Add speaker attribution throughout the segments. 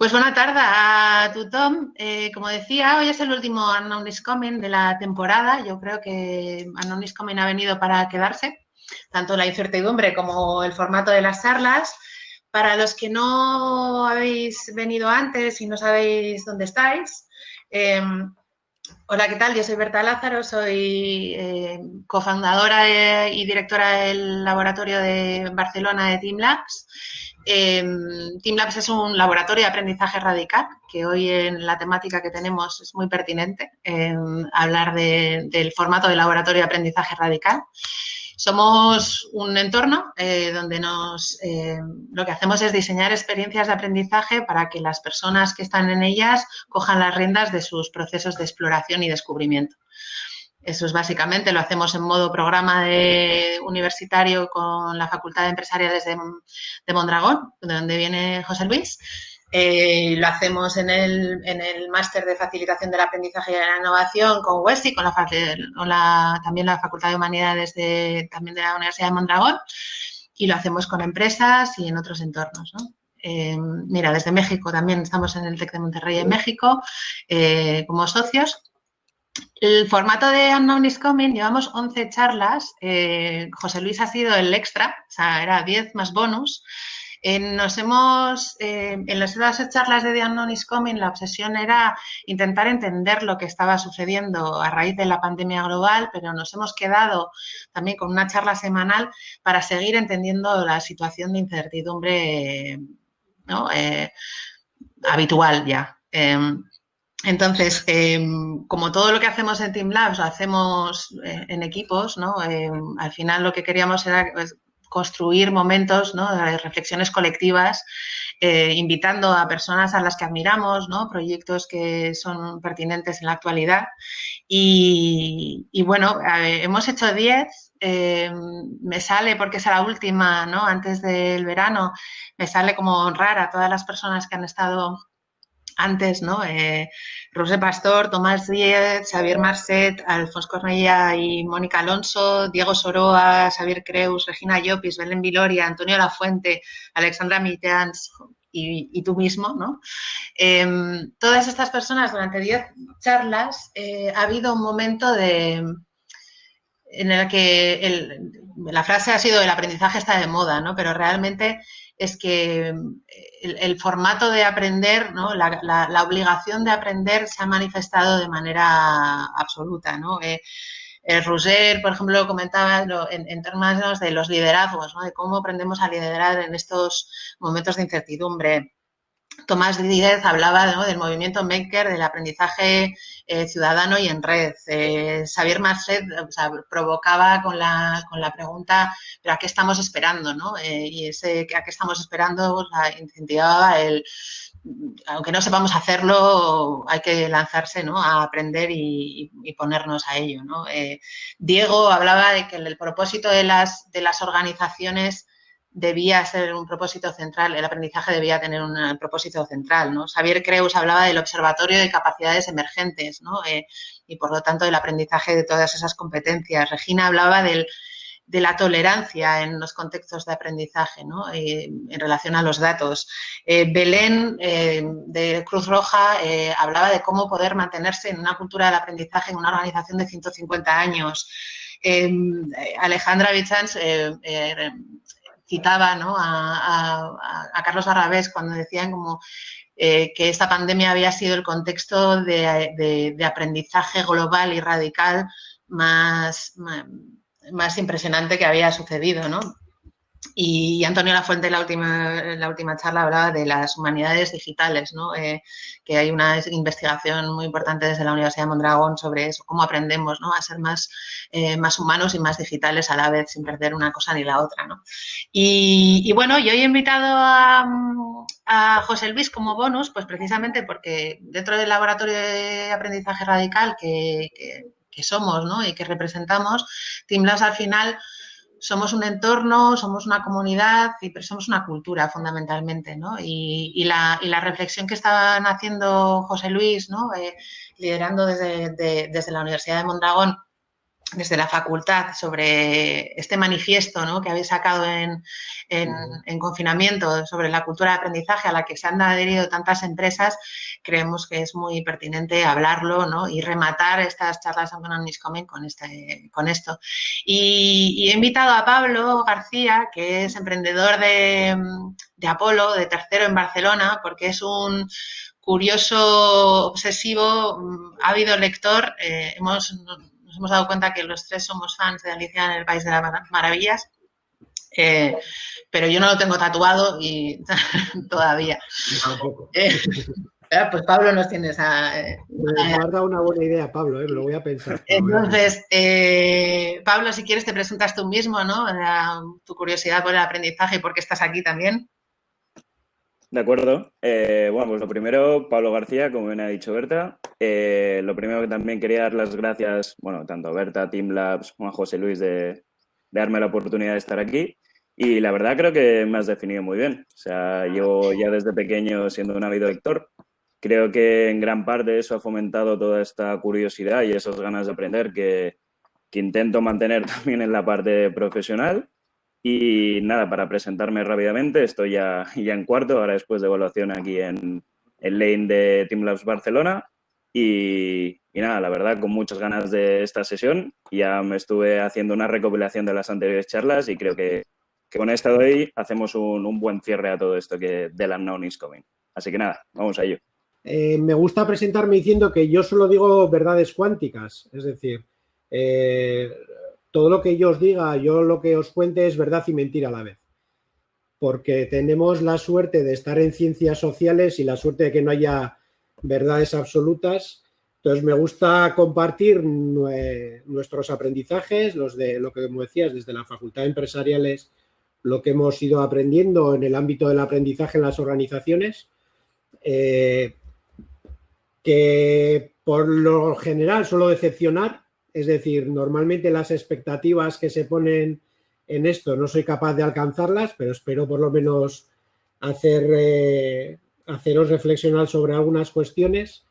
Speaker 1: Pues buena tarde a tothom. Como decía, hoy es el último Unknown is Coming de la temporada. Yo creo que Unknown is Coming ha venido para quedarse, tanto la incertidumbre como el formato de las charlas. Para los que no habéis venido antes y no sabéis dónde estáis, hola, ¿qué tal? Yo soy Berta Lázaro, soy cofundadora y directora del laboratorio de Barcelona de TeamLabs. TeamLabs es un laboratorio de aprendizaje radical que hoy en la temática que tenemos es muy pertinente hablar del formato de laboratorio de aprendizaje radical. Somos un entorno donde lo que hacemos es diseñar experiencias de aprendizaje para que las personas que están en ellas cojan las riendas de sus procesos de exploración y descubrimiento. Eso es básicamente, lo hacemos en modo programa universitario con la Facultad de Empresariales de Mondragón, de donde viene José Luis. Lo hacemos en el máster de facilitación del aprendizaje y de la innovación con WESI, también la Facultad de Humanidades también de la Universidad de Mondragón, y lo hacemos con empresas y en otros entornos, ¿no? Mira, desde México también estamos en el TEC de Monterrey en México como socios. El formato de Unknown is Coming, llevamos 11 charlas. José Luis ha sido el extra, o sea, era 10 más bonus. En las charlas de The Unknown is Coming, la obsesión era intentar entender lo que estaba sucediendo a raíz de la pandemia global, pero nos hemos quedado también con una charla semanal para seguir entendiendo la situación de incertidumbre, ¿no? Habitual ya. Entonces, como todo lo que hacemos en TeamLabs lo hacemos en equipos, ¿no? Al final lo que queríamos era construir momentos, ¿no? De reflexiones colectivas, invitando a personas a las que admiramos, ¿no? Proyectos que son pertinentes en la actualidad. Y bueno, hemos hecho 10. Me sale, porque es la última, ¿no? Antes del verano, me sale como honrar a todas las personas que han estado antes, ¿no? Roser Pastor, Tomás Díez, Xavier Marcet, Alfonso Cornellà y Mónica Alonso, Diego Soroa, Xavier Creus, Regina Llopis, Belén Viloria, Antonio Lafuente, Alexandra Mitjans y tú mismo, ¿no? Todas estas personas, durante 10 charlas, ha habido un momento en el que la frase ha sido el aprendizaje está de moda, ¿no? Pero realmente es que el formato de aprender, ¿no? La obligación de aprender se ha manifestado de manera absoluta, ¿no? Roger, por ejemplo, comentaba en términos de los liderazgos, ¿no? De cómo aprendemos a liderar en estos momentos de incertidumbre. Tomás Díez hablaba, ¿no? Del movimiento maker, del aprendizaje ciudadano y en red. Xavier Marcet, o sea, provocaba con la pregunta, ¿pero a qué estamos esperando? ¿No? Y ese ¿a qué estamos esperando? O sea, incentivaba aunque no sepamos hacerlo, hay que lanzarse, ¿no? A aprender y ponernos a ello, ¿no? Diego hablaba de que el propósito de las organizaciones debía ser un propósito central, el aprendizaje debía tener un propósito central, ¿no? Xavier Creus hablaba del observatorio de capacidades emergentes, ¿no? Y por lo tanto del aprendizaje de todas esas competencias. Regina hablaba de la tolerancia en los contextos de aprendizaje, ¿no? En relación a los datos. Belén, de Cruz Roja, hablaba de cómo poder mantenerse en una cultura del aprendizaje en una organización de 150 años. Alejandra Vichans citaba, ¿no? a Carlos Barrabés cuando decían como que esta pandemia había sido el contexto de aprendizaje global y radical más impresionante que había sucedido, ¿no? Y Antonio Lafuente en la última charla hablaba de las humanidades digitales, ¿no? Que hay una investigación muy importante desde la Universidad de Mondragón sobre eso, cómo aprendemos, ¿no? A ser más humanos y más digitales a la vez, sin perder una cosa ni la otra, ¿no? Y bueno, yo he invitado a José Luis como bonus, pues precisamente porque dentro del laboratorio de aprendizaje radical que somos, ¿no? Y que representamos, TeamLabs al final somos un entorno, somos una comunidad, pero somos una cultura fundamentalmente, ¿no? Y la reflexión que estaban haciendo José Luis, ¿no? Liderando desde la Universidad de Mondragón, desde la facultad sobre este manifiesto, ¿no?, que habéis sacado en confinamiento sobre la cultura de aprendizaje a la que se han adherido tantas empresas, creemos que es muy pertinente hablarlo, ¿no?, y rematar estas charlas Autonomous Coming con esto. Y he invitado a Pablo García, que es emprendedor de Apolo, de Tercero en Barcelona, porque es un curioso, obsesivo, ávido lector. Nos hemos dado cuenta que los tres somos fans de Alicia en el País de las Maravillas, pero yo no lo tengo tatuado y todavía.
Speaker 2: Tampoco.
Speaker 1: Pues Pablo nos tiene esa...
Speaker 2: Me has dado una buena idea, Pablo, me lo voy a pensar.
Speaker 1: Entonces, Pablo, si quieres te presentas tú mismo, ¿no? Tu curiosidad por el aprendizaje y por qué estás aquí también.
Speaker 3: De acuerdo. Bueno, pues lo primero, Pablo García, como bien ha dicho Berta. Lo primero que también quería dar las gracias, bueno, tanto a Berta, Teamlabs, como a José Luis de darme la oportunidad de estar aquí. Y la verdad creo que me has definido muy bien. O sea, llevo ya desde pequeño siendo un ávido lector. Creo que en gran parte eso ha fomentado toda esta curiosidad y esas ganas de aprender que intento mantener también en la parte profesional. Y nada, para presentarme rápidamente, estoy ya en cuarto, ahora después de evaluación aquí en Lane de Teamlabs Barcelona. Y nada, la verdad, con muchas ganas de esta sesión. Ya me estuve haciendo una recopilación de las anteriores charlas y creo que con esta de hoy hacemos un buen cierre a todo esto que del unknown is coming. Así que nada, vamos a ello.
Speaker 2: Me gusta presentarme diciendo que yo solo digo verdades cuánticas, es decir, todo lo que yo os diga, yo lo que os cuente es verdad y mentira a la vez, porque tenemos la suerte de estar en ciencias sociales y la suerte de que no haya verdades absolutas. Entonces me gusta compartir nuestros aprendizajes, los de lo que, como decías, desde la Facultad de Empresariales, lo que hemos ido aprendiendo en el ámbito del aprendizaje en las organizaciones, que por lo general suelo decepcionar. Es decir, normalmente las expectativas que se ponen en esto no soy capaz de alcanzarlas, pero espero por lo menos haceros reflexionar sobre algunas cuestiones.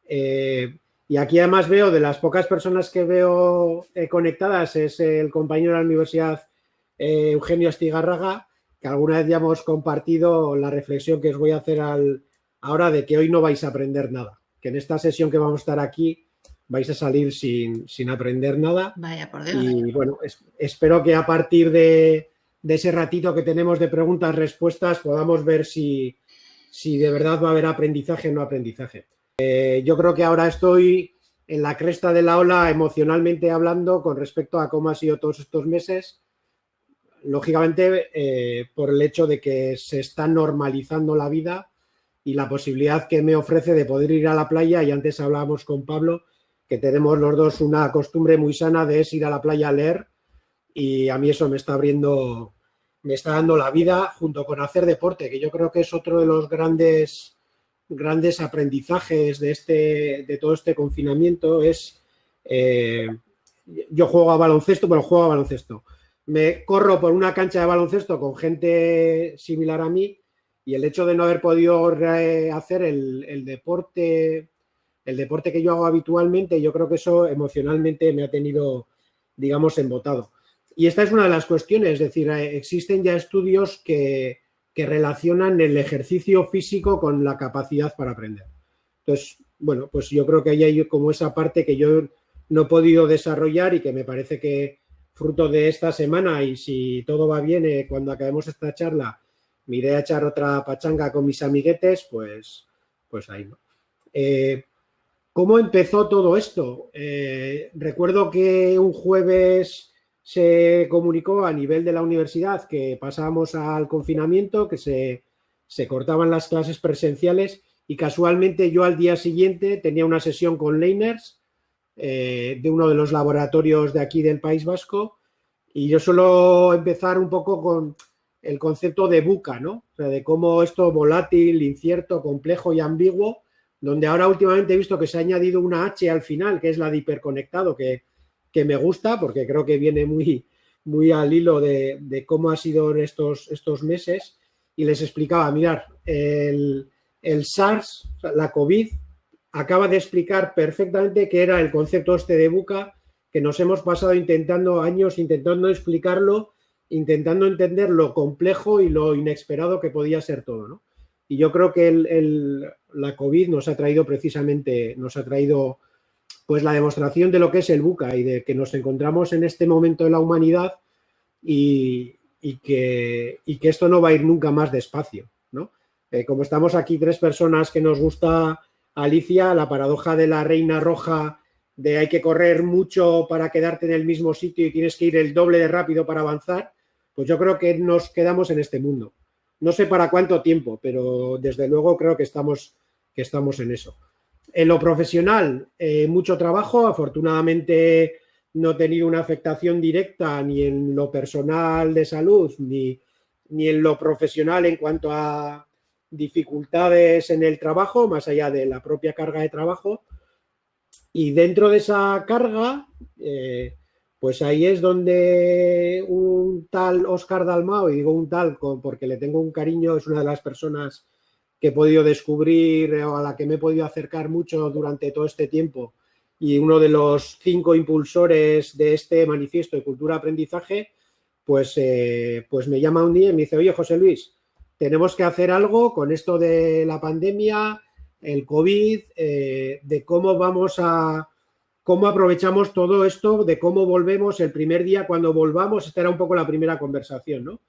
Speaker 2: Y aquí además veo, de las pocas personas que veo conectadas, es el compañero de la universidad Eugenio Astigarraga, que alguna vez ya hemos compartido la reflexión que os voy a hacer ahora de que hoy no vais a aprender nada, que en esta sesión que vamos a estar aquí vais a salir sin aprender nada.
Speaker 1: Vaya, por Dios.
Speaker 2: Y bueno, espero que a partir de ese ratito que tenemos de preguntas-respuestas podamos ver si de verdad va a haber aprendizaje o no aprendizaje. Yo creo que ahora estoy en la cresta de la ola emocionalmente hablando con respecto a cómo ha sido todos estos meses. Lógicamente, por el hecho de que se está normalizando la vida y la posibilidad que me ofrece de poder ir a la playa, y antes hablábamos con Pablo, que tenemos los dos una costumbre muy sana de ir a la playa a leer, y a mí eso me está dando la vida, junto con hacer deporte, que yo creo que es otro de los grandes aprendizajes de todo este confinamiento. Yo juego a baloncesto, me corro por una cancha de baloncesto con gente similar a mí, y el hecho de no haber podido hacer el deporte que yo hago habitualmente, yo creo que eso emocionalmente me ha tenido, digamos, embotado. Y esta es una de las cuestiones, es decir, existen ya estudios que relacionan el ejercicio físico con la capacidad para aprender. Entonces, bueno, pues yo creo que ahí hay como esa parte que yo no he podido desarrollar y que me parece que fruto de esta semana, y si todo va bien, cuando acabemos esta charla, me iré a echar otra pachanga con mis amiguetes, pues ahí, ¿no? ¿Cómo empezó todo esto? Recuerdo que un jueves se comunicó a nivel de la universidad que pasábamos al confinamiento, que se cortaban las clases presenciales, y casualmente yo al día siguiente tenía una sesión con Leiners de uno de los laboratorios de aquí del País Vasco, y yo suelo empezar un poco con el concepto de VUCA, ¿no? O sea, de cómo esto volátil, incierto, complejo y ambiguo, donde ahora últimamente he visto que se ha añadido una H al final, que es la de hiperconectado, que me gusta porque creo que viene muy al hilo de cómo ha sido estos meses. Y les explicaba, mirad, el SARS, la COVID, acaba de explicar perfectamente qué era el concepto este de VUCA, que nos hemos pasado años intentando explicarlo, intentando entender lo complejo y lo inesperado que podía ser todo, ¿no? Y yo creo que la COVID nos ha traído pues la demostración de lo que es el VUCA y de que nos encontramos en este momento de la humanidad y que esto no va a ir nunca más despacio, ¿no? Como estamos aquí 3 personas que nos gusta Alicia, la paradoja de la reina roja de hay que correr mucho para quedarte en el mismo sitio y tienes que ir el doble de rápido para avanzar, pues yo creo que nos quedamos en este mundo. No sé para cuánto tiempo, pero desde luego creo que estamos en eso. En lo profesional, mucho trabajo. Afortunadamente no he tenido una afectación directa ni en lo personal de salud ni en lo profesional en cuanto a dificultades en el trabajo, más allá de la propia carga de trabajo. Y dentro de esa carga, pues ahí es donde un tal Óscar Dalmau, y digo un tal porque le tengo un cariño, es una de las personas que he podido descubrir o a la que me he podido acercar mucho durante todo este tiempo, y uno de los 5 impulsores de este manifiesto de cultura aprendizaje, pues me llama un día y me dice: oye, José Luis, tenemos que hacer algo con esto de la pandemia, el COVID, de cómo aprovechamos todo esto, de cómo volvemos el primer día cuando volvamos. Esta era un poco la primera conversación, ¿no?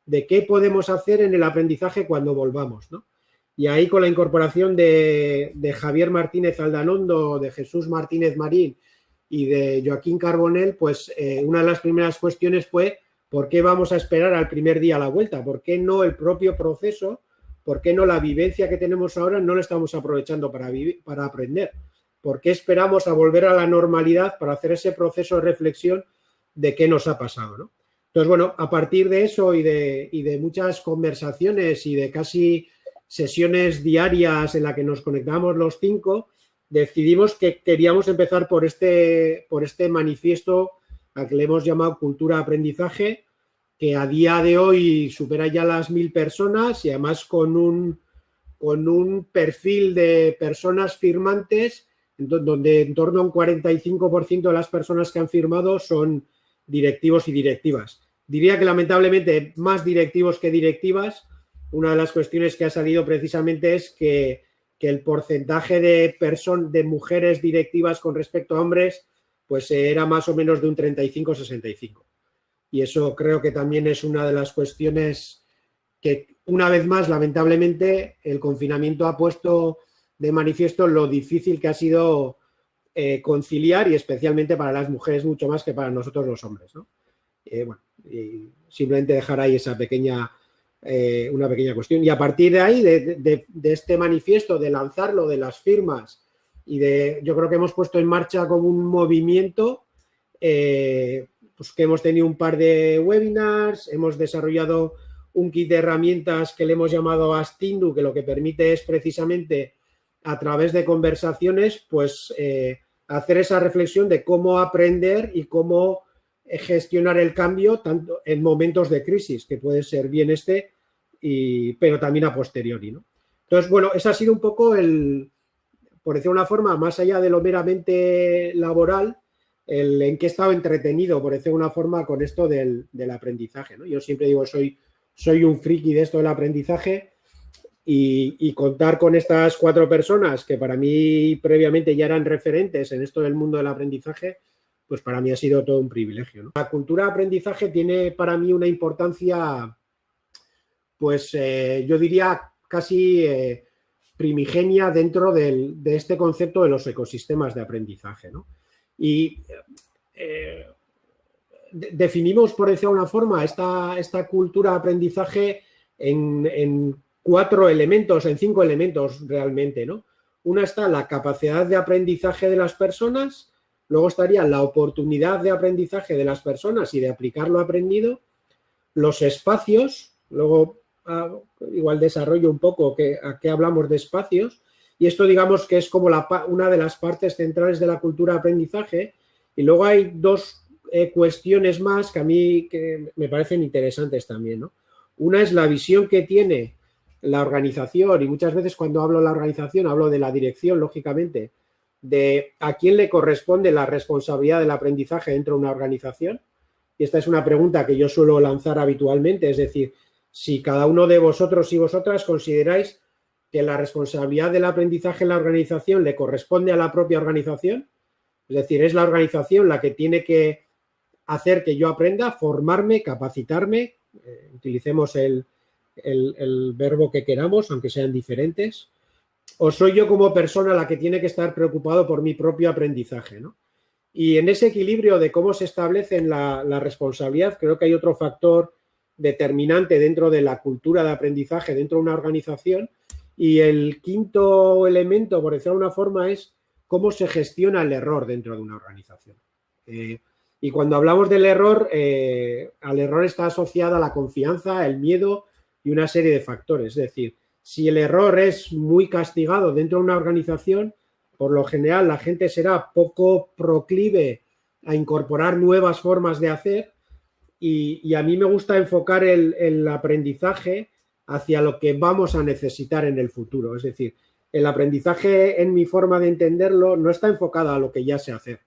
Speaker 2: De qué podemos hacer en el aprendizaje cuando volvamos, ¿no? Y ahí, con la incorporación de Javier Martínez Aldanondo, de Jesús Martínez Marín y de Joaquín Carbonell, pues una de las primeras cuestiones fue: ¿por qué vamos a esperar al primer día a la vuelta? ¿Por qué no el propio proceso? ¿Por qué no la vivencia que tenemos ahora no la estamos aprovechando para aprender? ¿Por qué esperamos a volver a la normalidad para hacer ese proceso de reflexión de qué nos ha pasado, ¿no? Entonces, bueno, a partir de eso y de muchas conversaciones y de casi sesiones diarias en las que nos conectábamos los 5, decidimos que queríamos empezar por este manifiesto al que le hemos llamado Cultura Aprendizaje, que a día de hoy supera ya las 1000 personas y además con un perfil de personas firmantes donde en torno a un 45% de las personas que han firmado son directivos y directivas. Diría que lamentablemente más directivos que directivas. Una de las cuestiones que ha salido precisamente es que el porcentaje de mujeres directivas con respecto a hombres pues era más o menos de un 35-65. Y eso creo que también es una de las cuestiones que, una vez más, lamentablemente, el confinamiento ha puesto de manifiesto lo difícil que ha sido conciliar, y especialmente para las mujeres mucho más que para nosotros los hombres, ¿no? Bueno, y simplemente dejar ahí esa una pequeña cuestión. Y a partir de ahí, de este manifiesto, de lanzarlo, de las firmas, yo creo que hemos puesto en marcha como un movimiento, pues que hemos tenido un par de webinars, hemos desarrollado un kit de herramientas que le hemos llamado Astindu, que lo que permite es precisamente, a través de conversaciones, pues hacer esa reflexión de cómo aprender y cómo gestionar el cambio tanto en momentos de crisis, que puede ser bien pero también a posteriori, ¿no? Entonces, bueno, ese ha sido un poco por decir una forma, más allá de lo meramente laboral, en que he estado entretenido, por decir una forma, con esto del aprendizaje, ¿no? Yo siempre digo, soy un friki de esto del aprendizaje, y contar con estas 4 personas que para mí previamente ya eran referentes en esto del mundo del aprendizaje, pues para mí ha sido todo un privilegio, ¿no? La cultura de aprendizaje tiene para mí una importancia, pues yo diría casi primigenia dentro de este concepto de los ecosistemas de aprendizaje, ¿no? Y definimos, por decir una forma, esta cultura de aprendizaje en 4 elementos, en 5 elementos realmente, ¿no? Una está la capacidad de aprendizaje de las personas. Luego estaría la oportunidad de aprendizaje de las personas y de aplicar lo aprendido, los espacios, luego igual desarrollo un poco a qué hablamos de espacios, y esto digamos que es como una de las partes centrales de la cultura de aprendizaje. Y luego hay 2 cuestiones más que a mí que me parecen interesantes también, ¿no? Una es la visión que tiene la organización, y muchas veces cuando hablo de la organización hablo de la dirección, lógicamente, de a quién le corresponde la responsabilidad del aprendizaje dentro de una organización. Y esta es una pregunta que yo suelo lanzar habitualmente, es decir, si cada uno de vosotros y vosotras consideráis que la responsabilidad del aprendizaje en la organización le corresponde a la propia organización, es decir, es la organización la que tiene que hacer que yo aprenda, formarme, capacitarme, utilicemos el verbo que queramos, aunque sean diferentes, o soy yo como persona la que tiene que estar preocupado por mi propio aprendizaje, ¿no? Y en ese equilibrio de cómo se establece la responsabilidad, creo que hay otro factor determinante dentro de la cultura de aprendizaje dentro de una organización. Y el quinto elemento, por decirlo de una forma, es cómo se gestiona el error dentro de una organización. Y cuando hablamos del error, al error está asociada la confianza, el miedo y una serie de factores. Es decir, si el error es muy castigado dentro de una organización, por lo general la gente será poco proclive a incorporar nuevas formas de hacer y a mí me gusta enfocar el aprendizaje hacia lo que vamos a necesitar en el futuro. Es decir, el aprendizaje, en mi forma de entenderlo, no está enfocado a lo que ya sé hacer.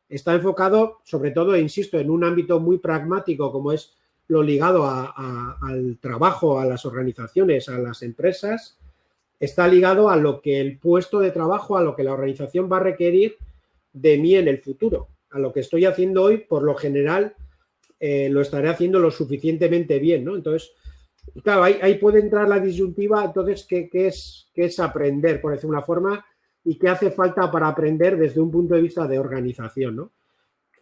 Speaker 2: Está enfocado, sobre todo, insisto, en un ámbito muy pragmático, como es lo ligado al trabajo, a las organizaciones, a las empresas. Está ligado a lo que el puesto de trabajo, a lo que la organización va a requerir de mí en el futuro. A lo que estoy haciendo hoy, por lo general, lo estaré haciendo lo suficientemente bien, ¿no? Entonces, claro, ahí puede entrar la disyuntiva, entonces, ¿qué es aprender, por decir una forma, y qué hace falta para aprender desde un punto de vista de organización, ¿no?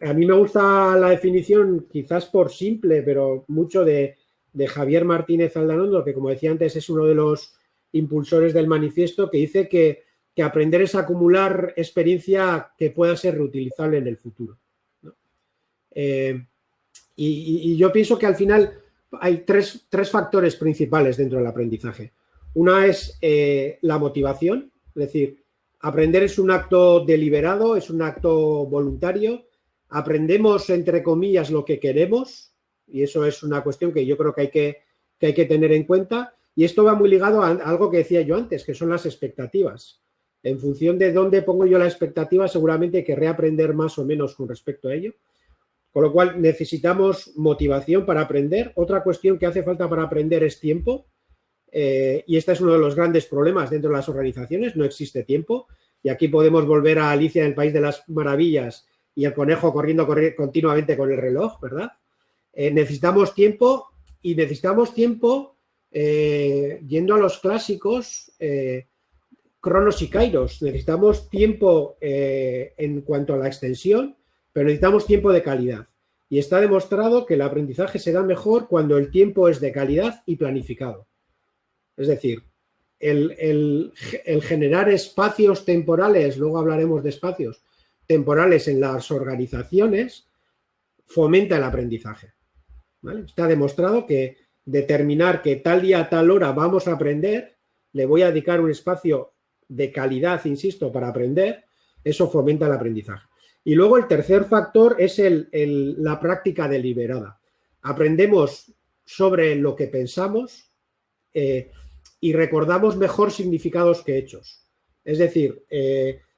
Speaker 2: A mí me gusta la definición, quizás por simple, pero mucho de Javier Martínez Aldanondo, que como decía antes es uno de los impulsores del manifiesto, que dice que aprender es acumular experiencia que pueda ser reutilizable en el futuro, ¿no? Y yo pienso que al final hay tres factores principales dentro del aprendizaje. Una es la motivación, es decir, aprender es un acto deliberado, es un acto voluntario. Aprendemos, entre comillas, lo que queremos y eso es una cuestión que yo creo que hay que tener en cuenta. Y esto va muy ligado a algo que decía yo antes, que son las expectativas. En función de dónde pongo yo la expectativa, seguramente querré aprender más o menos con respecto a ello. Con lo cual, necesitamos motivación para aprender. Otra cuestión que hace falta para aprender es tiempo. Y este es uno de los grandes problemas dentro de las organizaciones. No existe tiempo. Y aquí podemos volver a Alicia en el País de las Maravillas y el conejo corriendo continuamente con el reloj, ¿verdad? Necesitamos tiempo y necesitamos tiempo yendo a los clásicos, Cronos y Kairos. Necesitamos tiempo en cuanto a la extensión, pero necesitamos tiempo de calidad. Y está demostrado que el aprendizaje se da mejor cuando el tiempo es de calidad y planificado. Es decir, el generar espacios temporales, luego hablaremos de espacios temporales en las organizaciones, fomenta el aprendizaje, ¿vale? Está demostrado que determinar que tal día a tal hora vamos a aprender, le voy a dedicar un espacio de calidad, insisto, para aprender, eso fomenta el aprendizaje. Y luego el tercer factor es la práctica deliberada. Aprendemos sobre lo que pensamos y recordamos mejor significados que hechos. Es decir,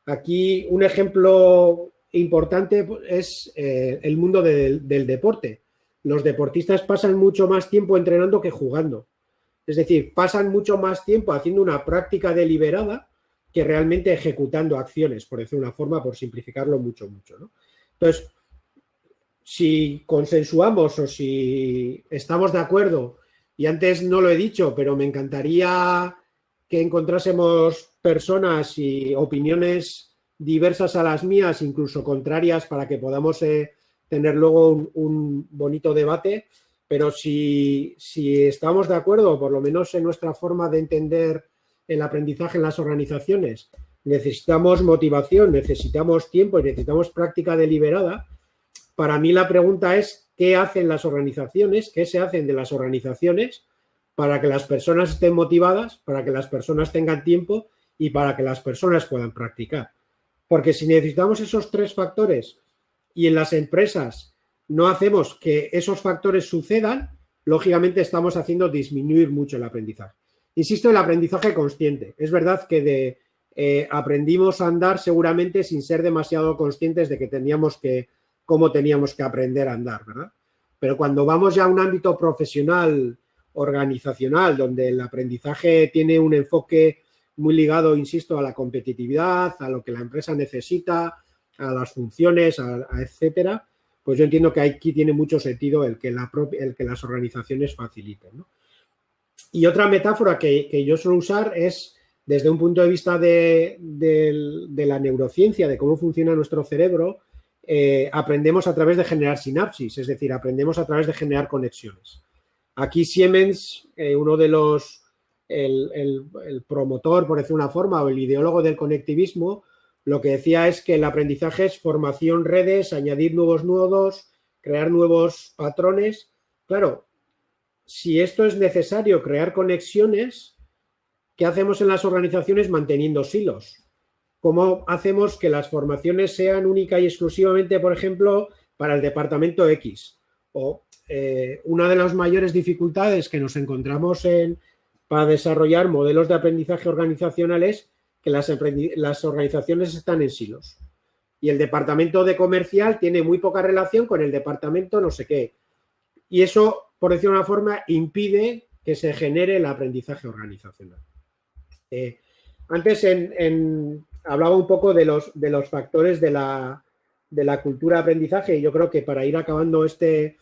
Speaker 2: aquí un ejemplo importante es el mundo del deporte. Los deportistas pasan mucho más tiempo entrenando que jugando. Es decir, pasan mucho más tiempo haciendo una práctica deliberada que realmente ejecutando acciones, por decir una forma, por simplificarlo mucho, ¿no? Entonces, si consensuamos o si estamos de acuerdo, y antes no lo he dicho, pero me encantaría que encontrásemos personas y opiniones diversas a las mías, incluso contrarias, para que podamos tener luego un bonito debate, pero si estamos de acuerdo, por lo menos en nuestra forma de entender el aprendizaje en las organizaciones, necesitamos motivación, necesitamos tiempo y necesitamos práctica deliberada. Para mí la pregunta es ¿qué hacen las organizaciones? ¿Qué se hacen de las organizaciones para que las personas estén motivadas, para que las personas tengan tiempo y para que las personas puedan practicar? Porque si necesitamos esos tres factores y en las empresas no hacemos que esos factores sucedan, lógicamente estamos haciendo disminuir mucho el aprendizaje. Insisto, el aprendizaje consciente. Es verdad que aprendimos a andar seguramente sin ser demasiado conscientes de cómo teníamos que aprender a andar, ¿verdad? Pero cuando vamos ya a un ámbito profesional, organizacional, donde el aprendizaje tiene un enfoque muy ligado, insisto, a la competitividad, a lo que la empresa necesita, a las funciones, etcétera, pues yo entiendo que aquí tiene mucho sentido el que las organizaciones faciliten, ¿no? Y otra metáfora que yo suelo usar es desde un punto de vista de la neurociencia, de cómo funciona nuestro cerebro. Aprendemos a través de generar sinapsis, es decir, aprendemos a través de generar conexiones. Aquí Siemens, uno de el promotor, por decir una forma, o el ideólogo del conectivismo, lo que decía es que el aprendizaje es formación redes, añadir nuevos nodos, crear nuevos patrones. Claro, si esto es necesario, crear conexiones, ¿qué hacemos en las organizaciones manteniendo silos? ¿Cómo hacemos que las formaciones sean única y exclusivamente, por ejemplo, para el departamento X? O una de las mayores dificultades que nos encontramos para desarrollar modelos de aprendizaje organizacional es que las organizaciones están en silos. Y el departamento de comercial tiene muy poca relación con el departamento no sé qué. Y eso, por decirlo de una forma, impide que se genere el aprendizaje organizacional. Antes hablaba un poco de los factores de la cultura de aprendizaje, y yo creo que para ir acabando este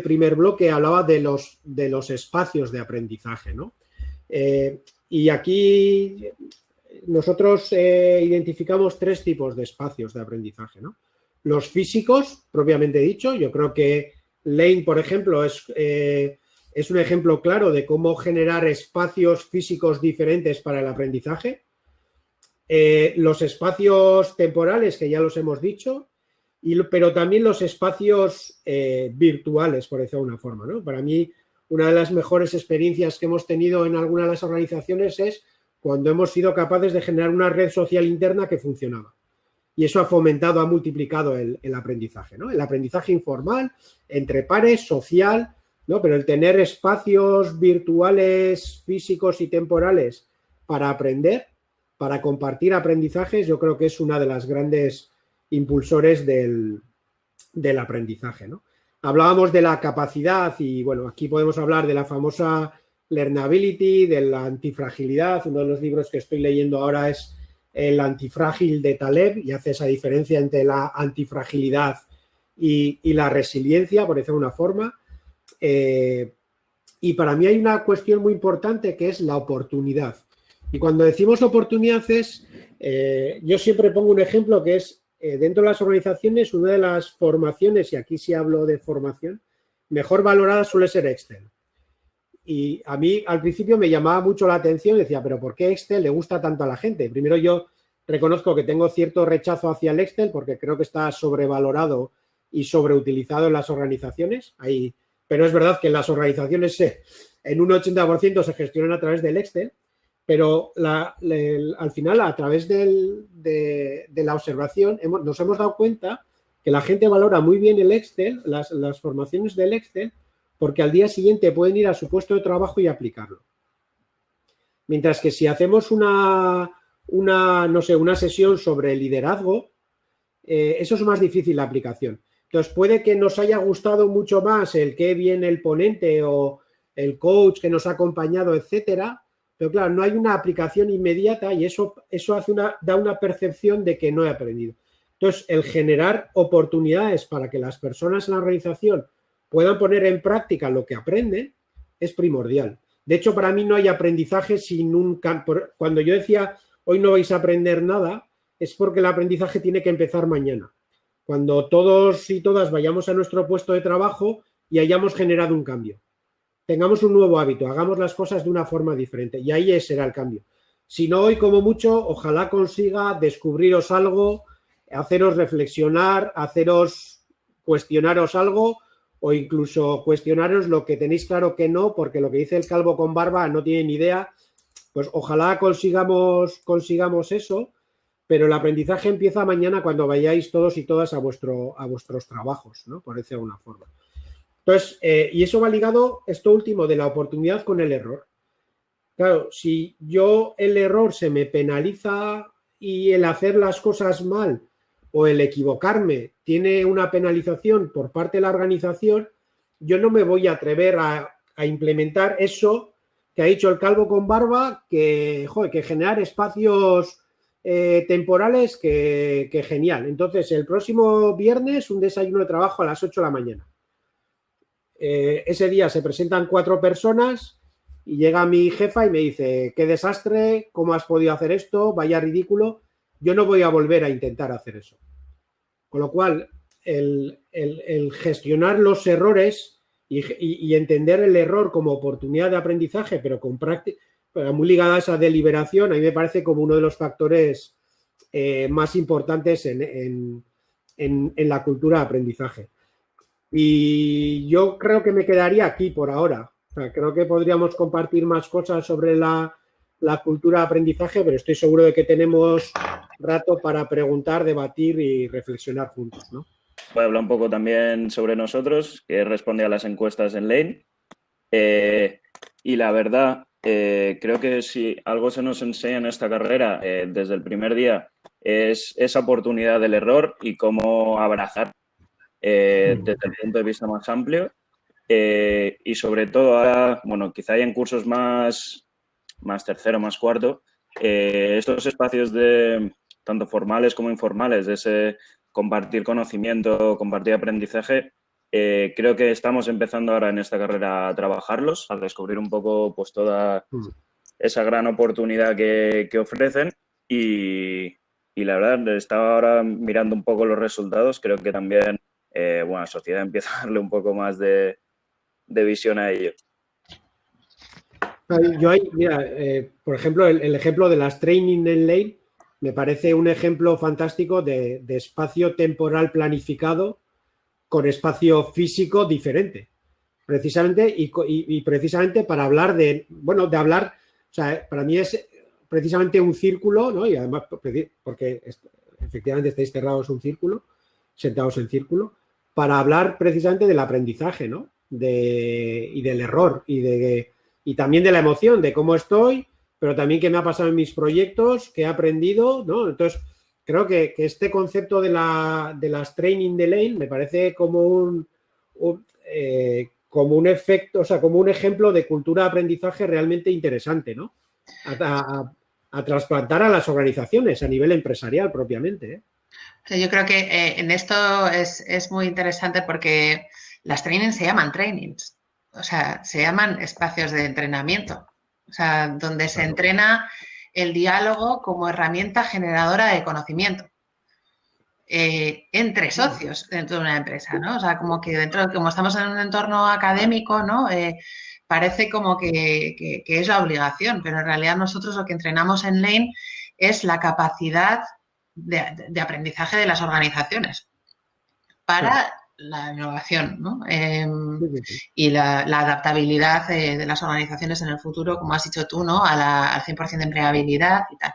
Speaker 2: primer bloque hablaba de los espacios de aprendizaje, ¿no? Y aquí nosotros identificamos 3 tipos de espacios de aprendizaje, ¿no? Los físicos, propiamente dicho. Yo creo que Lane, por ejemplo, es un ejemplo claro de cómo generar espacios físicos diferentes para el aprendizaje. Los espacios temporales, que ya los hemos dicho, pero también los espacios virtuales, por decirlo de una forma, ¿no? Para mí, una de las mejores experiencias que hemos tenido en alguna de las organizaciones es cuando hemos sido capaces de generar una red social interna que funcionaba. Y eso ha fomentado, ha multiplicado el aprendizaje, ¿no? El aprendizaje informal, entre pares, social, ¿no? Pero el tener espacios virtuales, físicos y temporales para aprender, para compartir aprendizajes, yo creo que es una de las grandes impulsores del aprendizaje, ¿no? Hablábamos de la capacidad y, bueno, aquí podemos hablar de la famosa learnability, de la antifragilidad. Uno de los libros que estoy leyendo ahora es El antifrágil de Taleb, y hace esa diferencia entre la antifragilidad y la resiliencia, por decirlo de una forma. Y para mí hay una cuestión muy importante que es la oportunidad. Y cuando decimos oportunidades, yo siempre pongo un ejemplo que es, dentro de las organizaciones, una de las formaciones, y aquí sí hablo de formación, mejor valorada suele ser Excel. Y a mí al principio me llamaba mucho la atención, decía, pero ¿por qué Excel le gusta tanto a la gente? Primero, yo reconozco que tengo cierto rechazo hacia el Excel porque creo que está sobrevalorado y sobreutilizado en las organizaciones. Pero es verdad que en las organizaciones en un 80% se gestionan a través del Excel, pero al final, a través de la observación, nos hemos dado cuenta que la gente valora muy bien el Excel, las formaciones del Excel, porque al día siguiente pueden ir a su puesto de trabajo y aplicarlo. Mientras que si hacemos una sesión sobre liderazgo, eso es más difícil la aplicación. Entonces, puede que nos haya gustado mucho más el qué viene el ponente o el coach que nos ha acompañado, etcétera, pero claro, no hay una aplicación inmediata y eso da una percepción de que no he aprendido. Entonces, el generar oportunidades para que las personas en la organización puedan poner en práctica lo que aprenden es primordial. De hecho, para mí no hay aprendizaje sin un campo. Cuando yo decía, hoy no vais a aprender nada, es porque el aprendizaje tiene que empezar mañana. Cuando todos y todas vayamos a nuestro puesto de trabajo y hayamos generado un cambio. Tengamos un nuevo hábito, hagamos las cosas de una forma diferente y ahí será el cambio. Si no, hoy como mucho, ojalá consiga descubriros algo, haceros reflexionar, cuestionaros algo o incluso cuestionaros lo que tenéis claro que no, porque lo que dice el calvo con barba no tiene ni idea. Pues ojalá consigamos eso, pero el aprendizaje empieza mañana cuando vayáis todos y todas a vuestros trabajos, ¿no? Por decirlo de alguna forma. Entonces, y eso va ligado, esto último, de la oportunidad con el error. Claro, si yo el error se me penaliza y el hacer las cosas mal o el equivocarme tiene una penalización por parte de la organización, yo no me voy a atrever a implementar eso que ha dicho el calvo con barba, que, joder, que generar espacios temporales que genial. Entonces, el próximo viernes un desayuno de trabajo a las 8 de la mañana. Ese día se presentan 4 personas y llega mi jefa y me dice, qué desastre, ¿cómo has podido hacer esto? Vaya ridículo. Yo no voy a volver a intentar hacer eso. Con lo cual, el gestionar los errores y entender el error como oportunidad de aprendizaje, pero con práctica, muy ligada a esa deliberación, a mí me parece como uno de los factores más importantes en la cultura de aprendizaje. Y yo creo que me quedaría aquí por ahora. O sea, creo que podríamos compartir más cosas sobre la cultura de aprendizaje, pero estoy seguro de que tenemos rato para preguntar, debatir y reflexionar juntos, ¿no?
Speaker 3: Voy a hablar un poco también sobre nosotros, que responde a las encuestas en Lane. Y la verdad, creo que si algo se nos enseña en esta carrera desde el primer día es esa oportunidad del error y cómo abrazar desde el punto de vista más amplio. Y sobre todo ahora, bueno, quizá haya en cursos más tercero, más cuarto, estos espacios tanto formales como informales, de ese compartir conocimiento, compartir aprendizaje, creo que estamos empezando ahora en esta carrera a trabajarlos, a descubrir un poco pues toda esa gran oportunidad que ofrecen y la verdad, estaba ahora mirando un poco los resultados, creo que también la sociedad empieza a darle un poco más de visión a ello.
Speaker 2: Yo mira, por ejemplo, el ejemplo de las training en Lane me parece un ejemplo fantástico de espacio temporal planificado con espacio físico diferente. Precisamente, y precisamente para hablar de hablar, o sea, para mí es precisamente un círculo, ¿no? Y además, porque efectivamente estáis cerrados un círculo, sentados en círculo, para hablar precisamente del aprendizaje, ¿no? Y del error, y también de la emoción, de cómo estoy, pero también qué me ha pasado en mis proyectos, qué he aprendido, ¿no? Entonces, creo que este concepto de las training de Lane me parece como un efecto, o sea, como un ejemplo de cultura de aprendizaje realmente interesante, ¿no? A trasplantar a las organizaciones a nivel empresarial propiamente, ¿eh?
Speaker 1: Yo creo que en esto es muy interesante porque las trainings se llaman trainings, o sea, se llaman espacios de entrenamiento, o sea, donde se entrena el diálogo como herramienta generadora de conocimiento entre socios dentro de una empresa, ¿no? O sea, como que como estamos en un entorno académico, ¿no? Parece como que es la obligación, pero en realidad nosotros lo que entrenamos en Lane es la capacidad de aprendizaje de las organizaciones para la innovación, ¿no? Y la adaptabilidad de las organizaciones en el futuro, como has dicho tú, ¿no? Al 100% de empleabilidad y tal.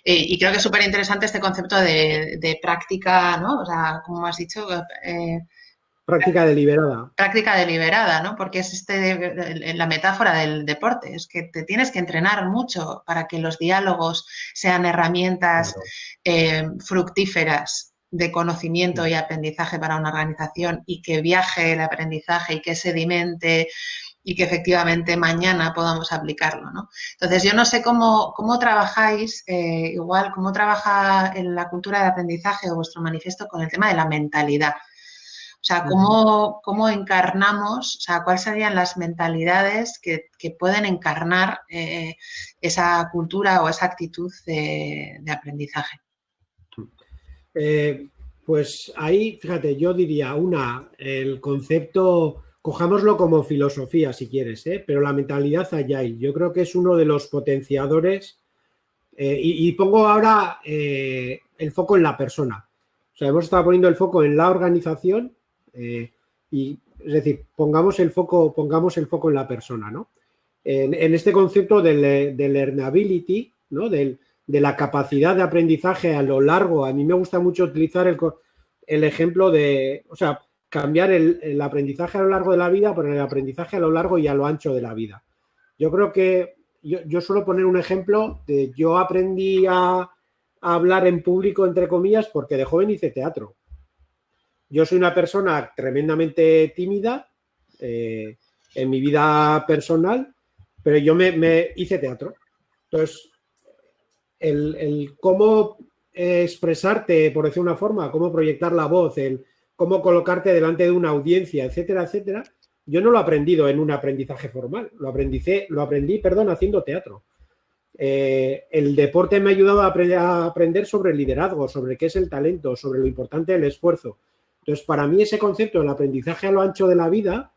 Speaker 1: Y creo que es súper interesante este concepto de práctica, ¿no? O sea, como has dicho...
Speaker 2: práctica deliberada.
Speaker 1: Práctica deliberada, ¿no? Porque es la metáfora del deporte, es que te tienes que entrenar mucho para que los diálogos sean herramientas fructíferas de conocimiento y aprendizaje para una organización y que viaje el aprendizaje y que sedimente y que efectivamente mañana podamos aplicarlo, ¿no? Entonces, yo no sé cómo trabajáis, igual, cómo trabaja en la cultura de aprendizaje o vuestro manifiesto con el tema de la mentalidad. O sea, cómo encarnamos, o sea, cuáles serían las mentalidades que pueden encarnar esa cultura o esa actitud de aprendizaje.
Speaker 2: Pues ahí, fíjate, yo diría el concepto, cojámoslo como filosofía si quieres, pero la mentalidad agile, yo creo que es uno de los potenciadores y pongo ahora el foco en la persona. O sea, hemos estado poniendo el foco en la organización y es decir, pongamos el foco en la persona, ¿no? En este concepto de learnability, ¿no? De la capacidad de aprendizaje a lo largo. A mí me gusta mucho utilizar el ejemplo de, o sea, cambiar el aprendizaje a lo largo de la vida por el aprendizaje a lo largo y a lo ancho de la vida. Yo creo que yo suelo poner un ejemplo de yo aprendí a hablar en público, entre comillas, porque de joven hice teatro. Yo soy una persona tremendamente tímida en mi vida personal, pero yo me hice teatro. Entonces, el cómo expresarte, por decir una forma, cómo proyectar la voz, el cómo colocarte delante de una audiencia, etcétera, etcétera, yo no lo he aprendido en un aprendizaje formal, lo aprendí, haciendo teatro. El deporte me ha ayudado a aprender sobre el liderazgo, sobre qué es el talento, sobre lo importante del esfuerzo. Entonces, para mí ese concepto del aprendizaje a lo ancho de la vida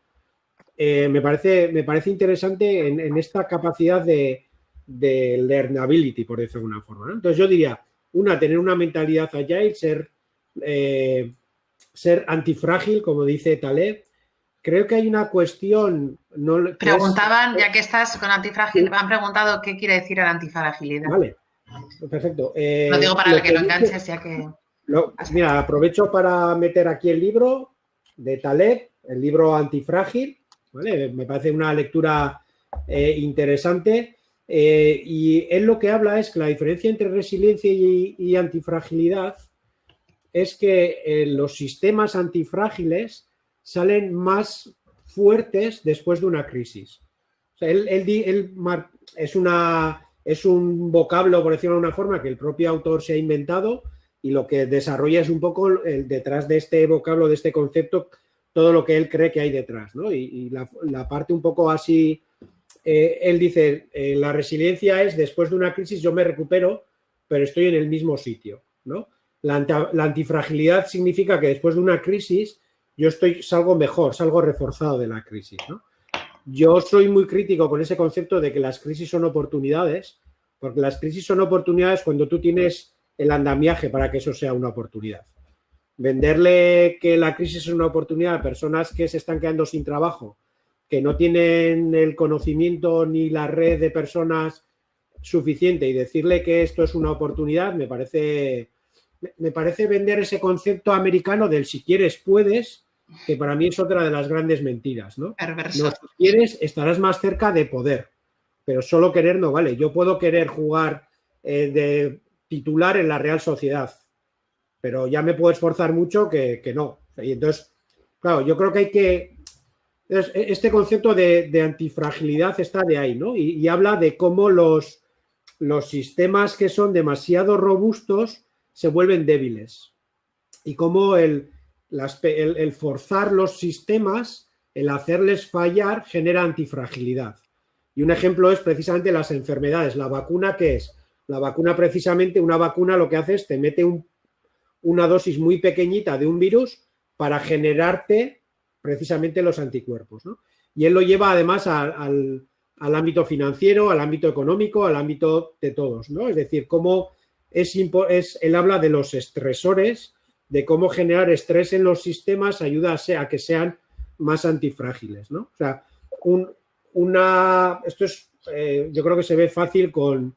Speaker 2: me parece interesante en esta capacidad de learnability, por decirlo de alguna forma, ¿no? Entonces, yo diría, tener una mentalidad agile, ser antifrágil, como dice Taleb. Creo que hay una cuestión...
Speaker 1: Preguntaban, ya que estás con antifrágil, me han preguntado qué quiere decir el antifragilidad.
Speaker 2: Vale, perfecto.
Speaker 1: Lo digo para que lo enganches, ya que...
Speaker 2: Mira, aprovecho para meter aquí el libro de Taleb, el libro Antifrágil, ¿vale? Me parece una lectura interesante y él lo que habla es que la diferencia entre resiliencia y antifragilidad es que los sistemas antifrágiles salen más fuertes después de una crisis. O sea, es un vocablo, por decirlo de una forma, que el propio autor se ha inventado y lo que desarrolla es un poco detrás de este vocablo, de este concepto, todo lo que él cree que hay detrás, ¿no? Y la parte un poco así, él dice, la resiliencia es después de una crisis yo me recupero, pero estoy en el mismo sitio, ¿no? La antifragilidad significa que después de una crisis yo salgo mejor, salgo reforzado de la crisis, ¿no? Yo soy muy crítico con ese concepto de que las crisis son oportunidades, porque las crisis son oportunidades cuando tú tienes el andamiaje para que eso sea una oportunidad. Venderle que la crisis es una oportunidad a personas que se están quedando sin trabajo, que no tienen el conocimiento ni la red de personas suficiente y decirle que esto es una oportunidad, me parece vender ese concepto americano del si quieres, puedes, que para mí es otra de las grandes mentiras, ¿no?
Speaker 1: Perverso.
Speaker 2: No, si quieres, estarás más cerca de poder, pero solo querer no vale. Yo puedo querer jugar de titular en la Real Sociedad, pero ya me puedo esforzar mucho que no. Y entonces, claro, yo creo que hay que... Este concepto de antifragilidad está de ahí, ¿no? Y habla de cómo los sistemas que son demasiado robustos se vuelven débiles y cómo el forzar los sistemas, el hacerles fallar, genera antifragilidad. Y un ejemplo es precisamente las enfermedades. ¿La vacuna qué es? La vacuna, precisamente, una vacuna lo que hace es te mete una dosis muy pequeñita de un virus para generarte precisamente los anticuerpos, ¿no? Y él lo lleva además al ámbito financiero, al ámbito económico, al ámbito de todos, ¿no? Es decir, cómo él habla de los estresores, de cómo generar estrés en los sistemas ayuda a que sean más antifrágiles, ¿no? O sea, esto es, yo creo que se ve fácil con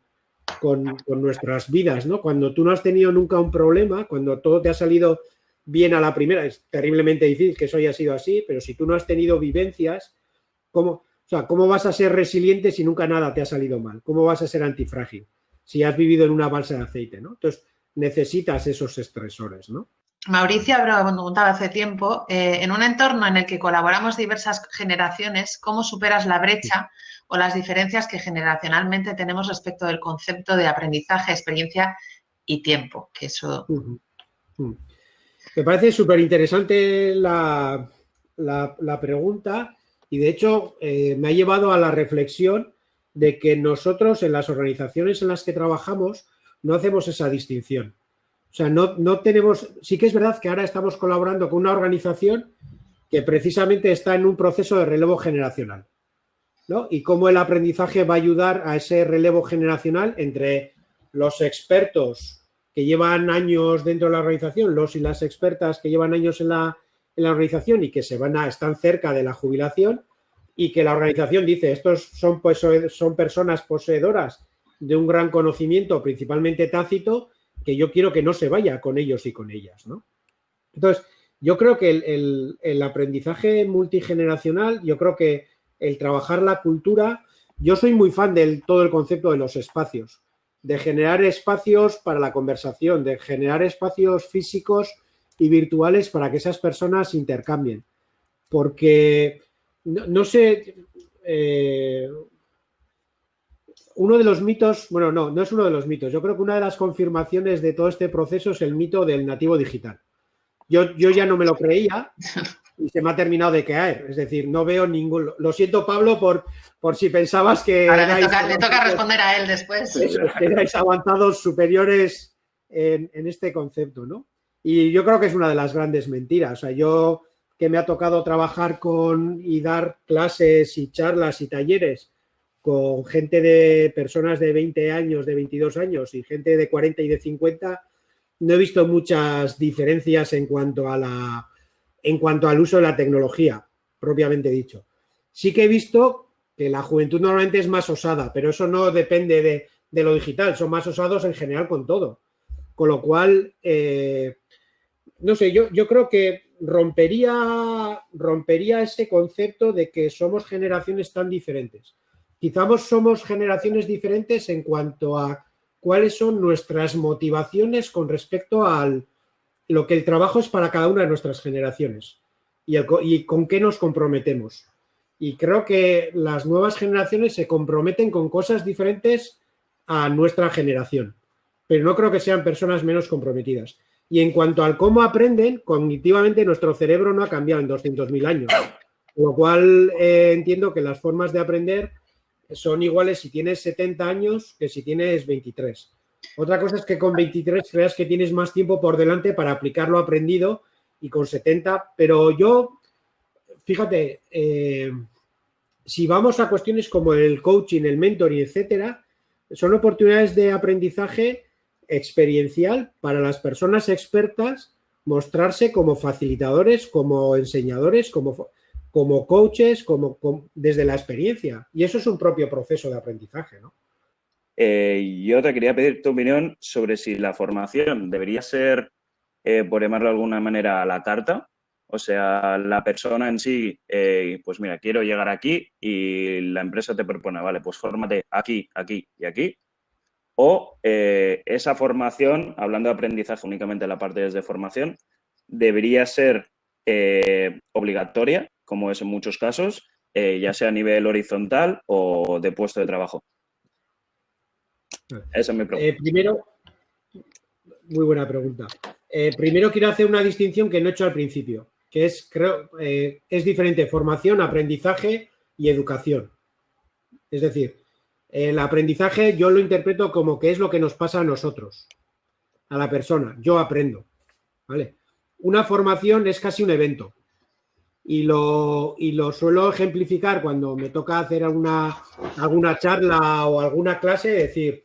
Speaker 2: nuestras vidas, ¿no? Cuando tú no has tenido nunca un problema, cuando todo te ha salido bien a la primera, es terriblemente difícil que eso haya sido así, pero si tú no has tenido vivencias, ¿cómo vas a ser resiliente si nunca nada te ha salido mal? ¿Cómo vas a ser antifrágil si has vivido en una balsa de aceite, ¿no? Entonces, necesitas esos estresores, ¿no?
Speaker 1: Mauricio preguntaba hace tiempo, en un entorno en el que colaboramos diversas generaciones, ¿cómo superas la brecha o las diferencias que generacionalmente tenemos respecto del concepto de aprendizaje, experiencia y tiempo? Que eso...
Speaker 2: Me parece súper interesante la pregunta y, de hecho, me ha llevado a la reflexión de que nosotros en las organizaciones en las que trabajamos no hacemos esa distinción. O sea, no tenemos... Sí que es verdad que ahora estamos colaborando con una organización que precisamente está en un proceso de relevo generacional, ¿no? Y cómo el aprendizaje va a ayudar a ese relevo generacional entre los expertos que llevan años dentro de la organización, los y las expertas que llevan años en la organización y que están cerca de la jubilación, y que la organización dice, estos son personas poseedoras de un gran conocimiento, principalmente tácito, que yo quiero que no se vaya con ellos y con ellas, ¿no? Entonces, yo creo que el aprendizaje multigeneracional, yo creo que el trabajar la cultura, Yo soy muy fan de todo el concepto de los espacios, de generar espacios para la conversación, de generar espacios físicos y virtuales para que esas personas intercambien. Porque, no sé, uno de los mitos, bueno, no es uno de los mitos, yo creo que una de las confirmaciones de todo este proceso es el mito del nativo digital. Yo ya no me lo creía y se me ha terminado de caer, es decir, no veo ningún... Lo siento, Pablo, por si pensabas que...
Speaker 1: Ahora le toca responder a él después.
Speaker 2: Erais avanzados superiores en este concepto, ¿no? Y yo creo que es una de las grandes mentiras. O sea, yo que me ha tocado trabajar con y dar clases y charlas y talleres con gente de personas de 20 años, de 22 años y gente de 40 y de 50, no he visto muchas diferencias en cuanto al uso de la tecnología, propiamente dicho. Sí que he visto que la juventud normalmente es más osada, pero eso no depende de lo digital, son más osados en general con todo. Con lo cual, no sé, yo creo que rompería ese concepto de que somos generaciones tan diferentes. Quizás somos generaciones diferentes en cuanto a cuáles son nuestras motivaciones con respecto a lo que el trabajo es para cada una de nuestras generaciones y con qué nos comprometemos. Y creo que las nuevas generaciones se comprometen con cosas diferentes a nuestra generación, pero no creo que sean personas menos comprometidas. Y en cuanto al cómo aprenden, cognitivamente nuestro cerebro no ha cambiado en 200.000 años, con lo cual entiendo que las formas de aprender son iguales si tienes 70 años que si tienes 23. Otra cosa es que con 23 creas que tienes más tiempo por delante para aplicar lo aprendido y con 70, pero yo, fíjate, si vamos a cuestiones como el coaching, el mentoring, etcétera, son oportunidades de aprendizaje experiencial para las personas expertas mostrarse como facilitadores, como enseñadores, como coaches, desde la experiencia. Y eso es un propio proceso de aprendizaje, ¿no?
Speaker 3: Yo te quería pedir tu opinión sobre si la formación debería ser, por llamarlo de alguna manera, a la carta. O sea, la persona en sí, pues mira, quiero llegar aquí y la empresa te propone, vale, pues fórmate aquí, aquí y aquí. O esa formación, hablando de aprendizaje únicamente la parte desde formación, debería ser obligatoria, como es en muchos casos, ya sea a nivel horizontal o de puesto de trabajo. Esa es mi pregunta.
Speaker 2: Primero, muy buena pregunta. Primero quiero hacer una distinción que no he hecho al principio, que es, creo, es diferente formación, aprendizaje y educación. Es decir, el aprendizaje yo lo interpreto como que es lo que nos pasa a nosotros, a la persona. Yo aprendo, ¿vale? Una formación es casi un evento y lo suelo ejemplificar cuando me toca hacer alguna charla o alguna clase, decir,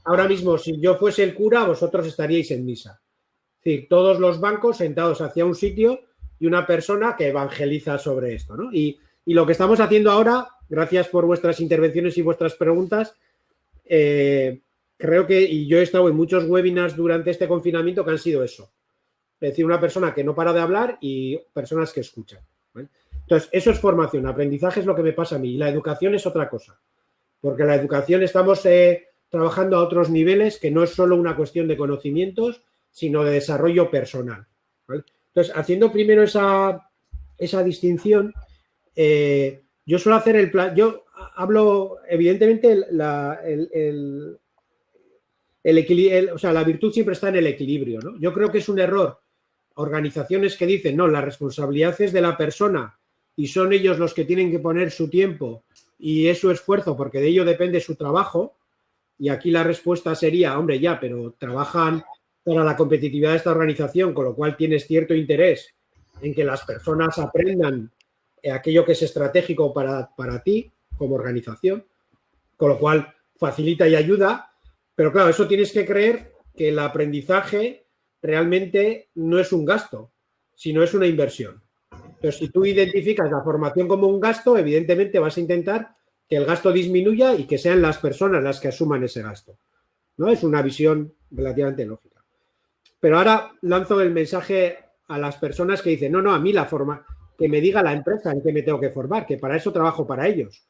Speaker 2: ahora mismo si yo fuese el cura, vosotros estaríais en misa. Es decir, todos los bancos sentados hacia un sitio y una persona que evangeliza sobre esto, ¿no? Y lo que estamos haciendo ahora, gracias por vuestras intervenciones y vuestras preguntas, creo que, y yo he estado en muchos webinars durante este confinamiento que han sido eso. Es decir, una persona que no para de hablar y personas que escuchan, ¿vale? Entonces, eso es formación, aprendizaje es lo que me pasa a mí y la educación es otra cosa. Porque la educación estamos trabajando a otros niveles que no es solo una cuestión de conocimientos, sino de desarrollo personal, ¿vale? Entonces, haciendo primero esa distinción, yo suelo hacer el plan, yo hablo, evidentemente, o sea, la virtud siempre está en el equilibrio, ¿no? Yo creo que es un error organizaciones que dicen, no, la responsabilidad es de la persona y son ellos los que tienen que poner su tiempo y es su esfuerzo porque de ello depende su trabajo. Y aquí la respuesta sería, hombre, ya, pero trabajan para la competitividad de esta organización, con lo cual tienes cierto interés en que las personas aprendan aquello que es estratégico para ti como organización, con lo cual facilita y ayuda. Pero claro, eso tienes que creer que el aprendizaje realmente no es un gasto, sino es una inversión. Entonces, si tú identificas la formación como un gasto, evidentemente vas a intentar que el gasto disminuya y que sean las personas las que asuman ese gasto, ¿no? Es una visión relativamente lógica. Pero ahora lanzo el mensaje a las personas que dicen, no, a mí que me diga la empresa en qué me tengo que formar, que para eso trabajo para ellos.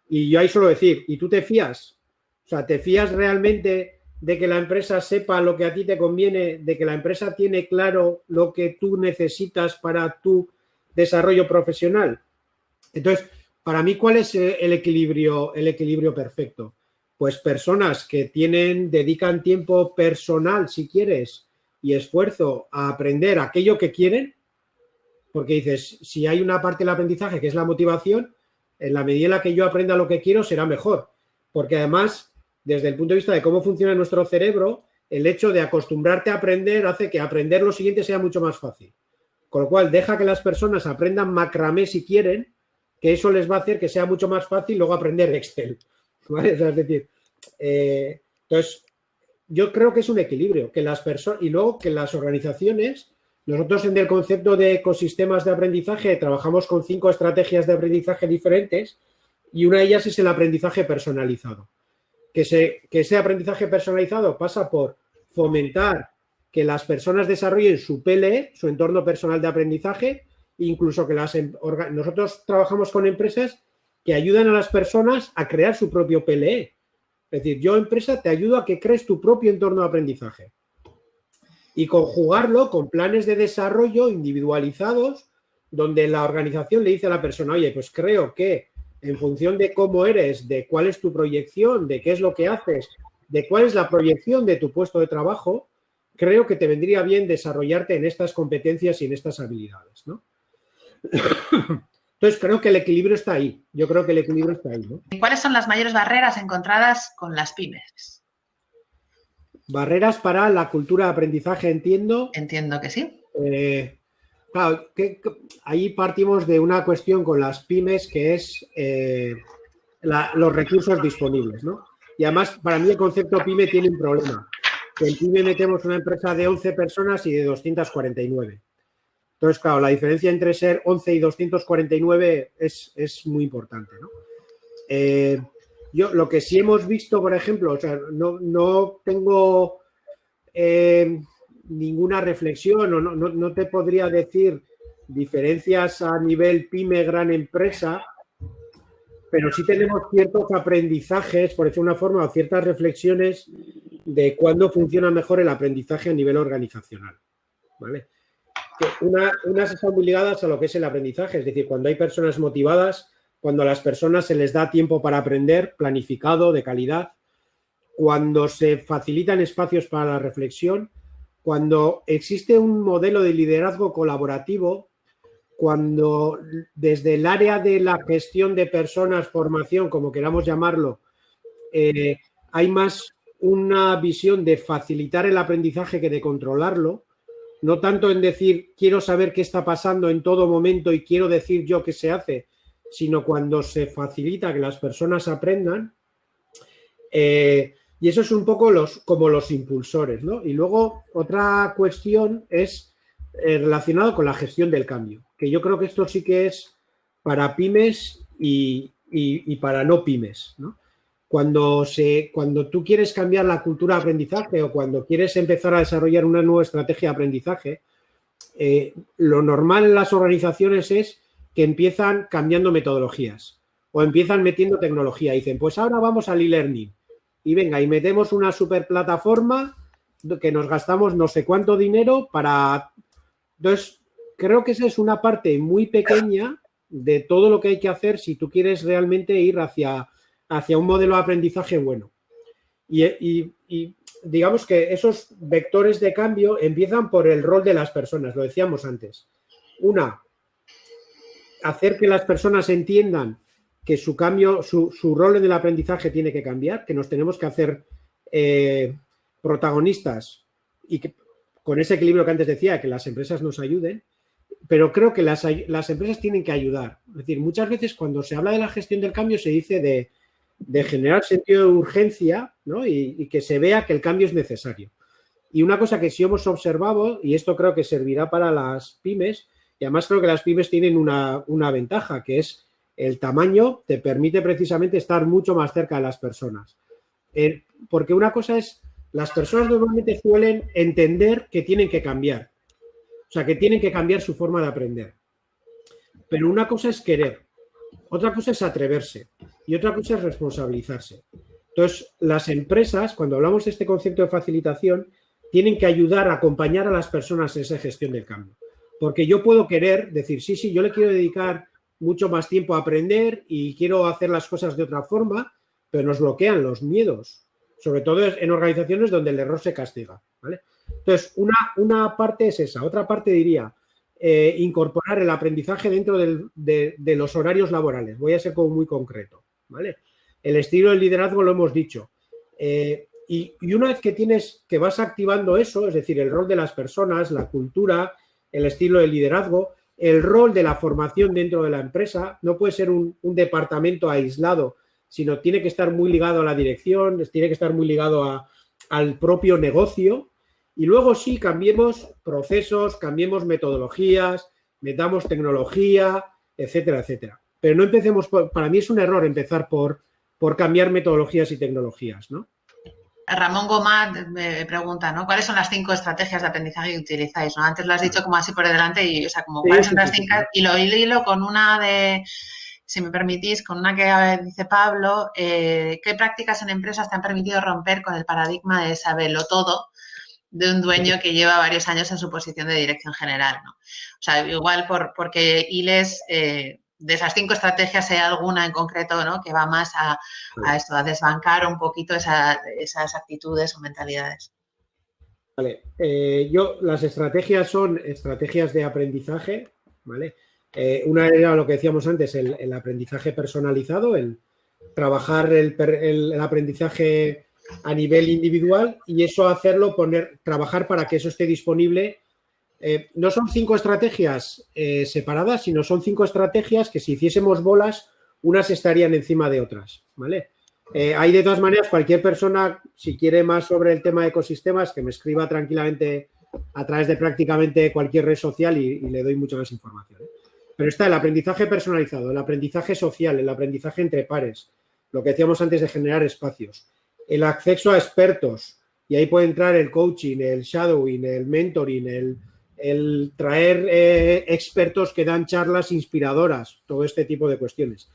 Speaker 2: Y yo ahí suelo decir, ¿y tú te fías? O sea, ¿te fías realmente de que la empresa sepa lo que a ti te conviene, de que la empresa tiene claro lo que tú necesitas para tu desarrollo profesional? Entonces, para mí, ¿cuál es el equilibrio perfecto? Pues personas que dedican tiempo personal, si quieres, y esfuerzo a aprender aquello que quieren, porque dices, si hay una parte del aprendizaje que es la motivación, en la medida en la que yo aprenda lo que quiero será mejor, porque además, desde el punto de vista de cómo funciona nuestro cerebro, el hecho de acostumbrarte a aprender hace que aprender lo siguiente sea mucho más fácil. Con lo cual, deja que las personas aprendan macramé si quieren, que eso les va a hacer que sea mucho más fácil luego aprender Excel, ¿vale? O sea, es decir, entonces, yo creo que es un equilibrio, que las personas, y luego que las organizaciones, nosotros en el concepto de ecosistemas de aprendizaje trabajamos con 5 estrategias de aprendizaje diferentes y una de ellas es el aprendizaje personalizado. Que ese aprendizaje personalizado pasa por fomentar que las personas desarrollen su PLE, su entorno personal de aprendizaje, incluso que nosotros trabajamos con empresas que ayudan a las personas a crear su propio PLE. Es decir, yo, empresa, te ayudo a que crees tu propio entorno de aprendizaje y conjugarlo con planes de desarrollo individualizados donde la organización le dice a la persona, oye, pues creo que en función de cómo eres, de cuál es tu proyección, de qué es lo que haces, de cuál es la proyección de tu puesto de trabajo, creo que te vendría bien desarrollarte en estas competencias y en estas habilidades, ¿no? Entonces, creo que el equilibrio está ahí. Yo creo que el equilibrio está ahí, ¿no?
Speaker 1: ¿Cuáles son las mayores barreras encontradas con las pymes?
Speaker 2: Barreras para la cultura de aprendizaje, entiendo.
Speaker 1: Entiendo que sí.
Speaker 2: Claro, ahí partimos de una cuestión con las pymes que es los recursos disponibles, ¿no? Y además, para mí el concepto pyme tiene un problema. Que en pyme metemos una empresa de 11 personas y de 249. Entonces, claro, la diferencia entre ser 11 y 249 es muy importante, ¿no? Yo lo que sí hemos visto, por ejemplo, o sea, no tengo ninguna reflexión o no te podría decir diferencias a nivel pyme, gran empresa, pero sí tenemos ciertos aprendizajes, por decirlo de una forma, o ciertas reflexiones de cuándo funciona mejor el aprendizaje a nivel organizacional, ¿vale? Que unas están muy ligadas a lo que es el aprendizaje, es decir, cuando hay personas motivadas, cuando a las personas se les da tiempo para aprender, planificado, de calidad, cuando se facilitan espacios para la reflexión, cuando existe un modelo de liderazgo colaborativo, cuando desde el área de la gestión de personas, formación, como queramos llamarlo, hay más una visión de facilitar el aprendizaje que de controlarlo, no tanto en decir quiero saber qué está pasando en todo momento y quiero decir yo qué se hace, sino cuando se facilita que las personas aprendan. Y eso es un poco como los impulsores, ¿no? Y luego otra cuestión es relacionado con la gestión del cambio, que yo creo que esto sí que es para pymes y para no pymes, ¿no? Cuando tú quieres cambiar la cultura de aprendizaje o cuando quieres empezar a desarrollar una nueva estrategia de aprendizaje, lo normal en las organizaciones es que empiezan cambiando metodologías o empiezan metiendo tecnología. Y dicen, pues ahora vamos al e-learning. Y venga, y metemos una super plataforma que nos gastamos no sé cuánto dinero para... Entonces, creo que esa es una parte muy pequeña de todo lo que hay que hacer si tú quieres realmente ir hacia un modelo de aprendizaje bueno. Y digamos que esos vectores de cambio empiezan por el rol de las personas, lo decíamos antes. Una, hacer que las personas entiendan que su rol en el aprendizaje tiene que cambiar, que nos tenemos que hacer protagonistas y que con ese equilibrio que antes decía, que las empresas nos ayuden, pero creo que las empresas tienen que ayudar. Es decir, muchas veces cuando se habla de la gestión del cambio se dice de generar sentido de urgencia, ¿no? Y que se vea que el cambio es necesario. Y una cosa que sí hemos observado, y esto creo que servirá para las pymes, y además creo que las pymes tienen una ventaja, que es el tamaño te permite precisamente estar mucho más cerca de las personas. Porque una cosa es, las personas normalmente suelen entender que tienen que cambiar. O sea, que tienen que cambiar su forma de aprender. Pero una cosa es querer, otra cosa es atreverse. y otra cosa es responsabilizarse. Entonces, las empresas, cuando hablamos de este concepto de facilitación, tienen que ayudar a acompañar a las personas en esa gestión del cambio. Porque yo puedo querer decir, sí, yo le quiero dedicar mucho más tiempo a aprender y quiero hacer las cosas de otra forma, pero nos bloquean los miedos, sobre todo en organizaciones donde el error se castiga, ¿vale? Entonces, una parte es esa. Otra parte diría, incorporar el aprendizaje dentro de los horarios laborales. Voy a ser como muy concreto, ¿vale? El estilo del liderazgo lo hemos dicho. Y una vez que vas activando eso, es decir, el rol de las personas, la cultura, el estilo del liderazgo, el rol de la formación dentro de la empresa, no puede ser un departamento aislado, sino tiene que estar muy ligado a la dirección, tiene que estar muy ligado al propio negocio. Y luego sí, cambiemos procesos, cambiemos metodologías, metamos tecnología, etcétera, etcétera. Pero no empecemos para mí es un error empezar por cambiar metodologías y tecnologías, ¿no?
Speaker 1: Ramón Gomat me pregunta, ¿no? ¿Cuáles son las 5 estrategias de aprendizaje que utilizáis? ¿No? Antes lo has dicho como así por delante y, o sea, como cuáles son las 5 y lo hilo con una de, si me permitís, con una que dice Pablo, ¿qué prácticas en empresas te han permitido romper con el paradigma de saberlo todo de un dueño que lleva varios años en su posición de dirección general, ¿no? O sea, igual porque ILES, de esas 5 estrategias hay alguna en concreto, ¿no? Que va más a esto, a desbancar un poquito esas actitudes o mentalidades.
Speaker 2: Vale, las estrategias son estrategias de aprendizaje, ¿vale? Una era lo que decíamos antes, el aprendizaje personalizado, el trabajar el aprendizaje a nivel individual y eso hacerlo, trabajar para que eso esté disponible. No son 5 estrategias separadas, sino son 5 estrategias que si hiciésemos bolas, unas estarían encima de otras, ¿vale? Hay de todas maneras, cualquier persona, si quiere más sobre el tema de ecosistemas, que me escriba tranquilamente a través de prácticamente cualquier red social y le doy mucha más información, ¿eh? Pero está el aprendizaje personalizado, el aprendizaje social, el aprendizaje entre pares, lo que decíamos antes de generar espacios, el acceso a expertos, y ahí puede entrar el coaching, el shadowing, el mentoring, el traer expertos que dan charlas inspiradoras, todo este tipo de cuestiones.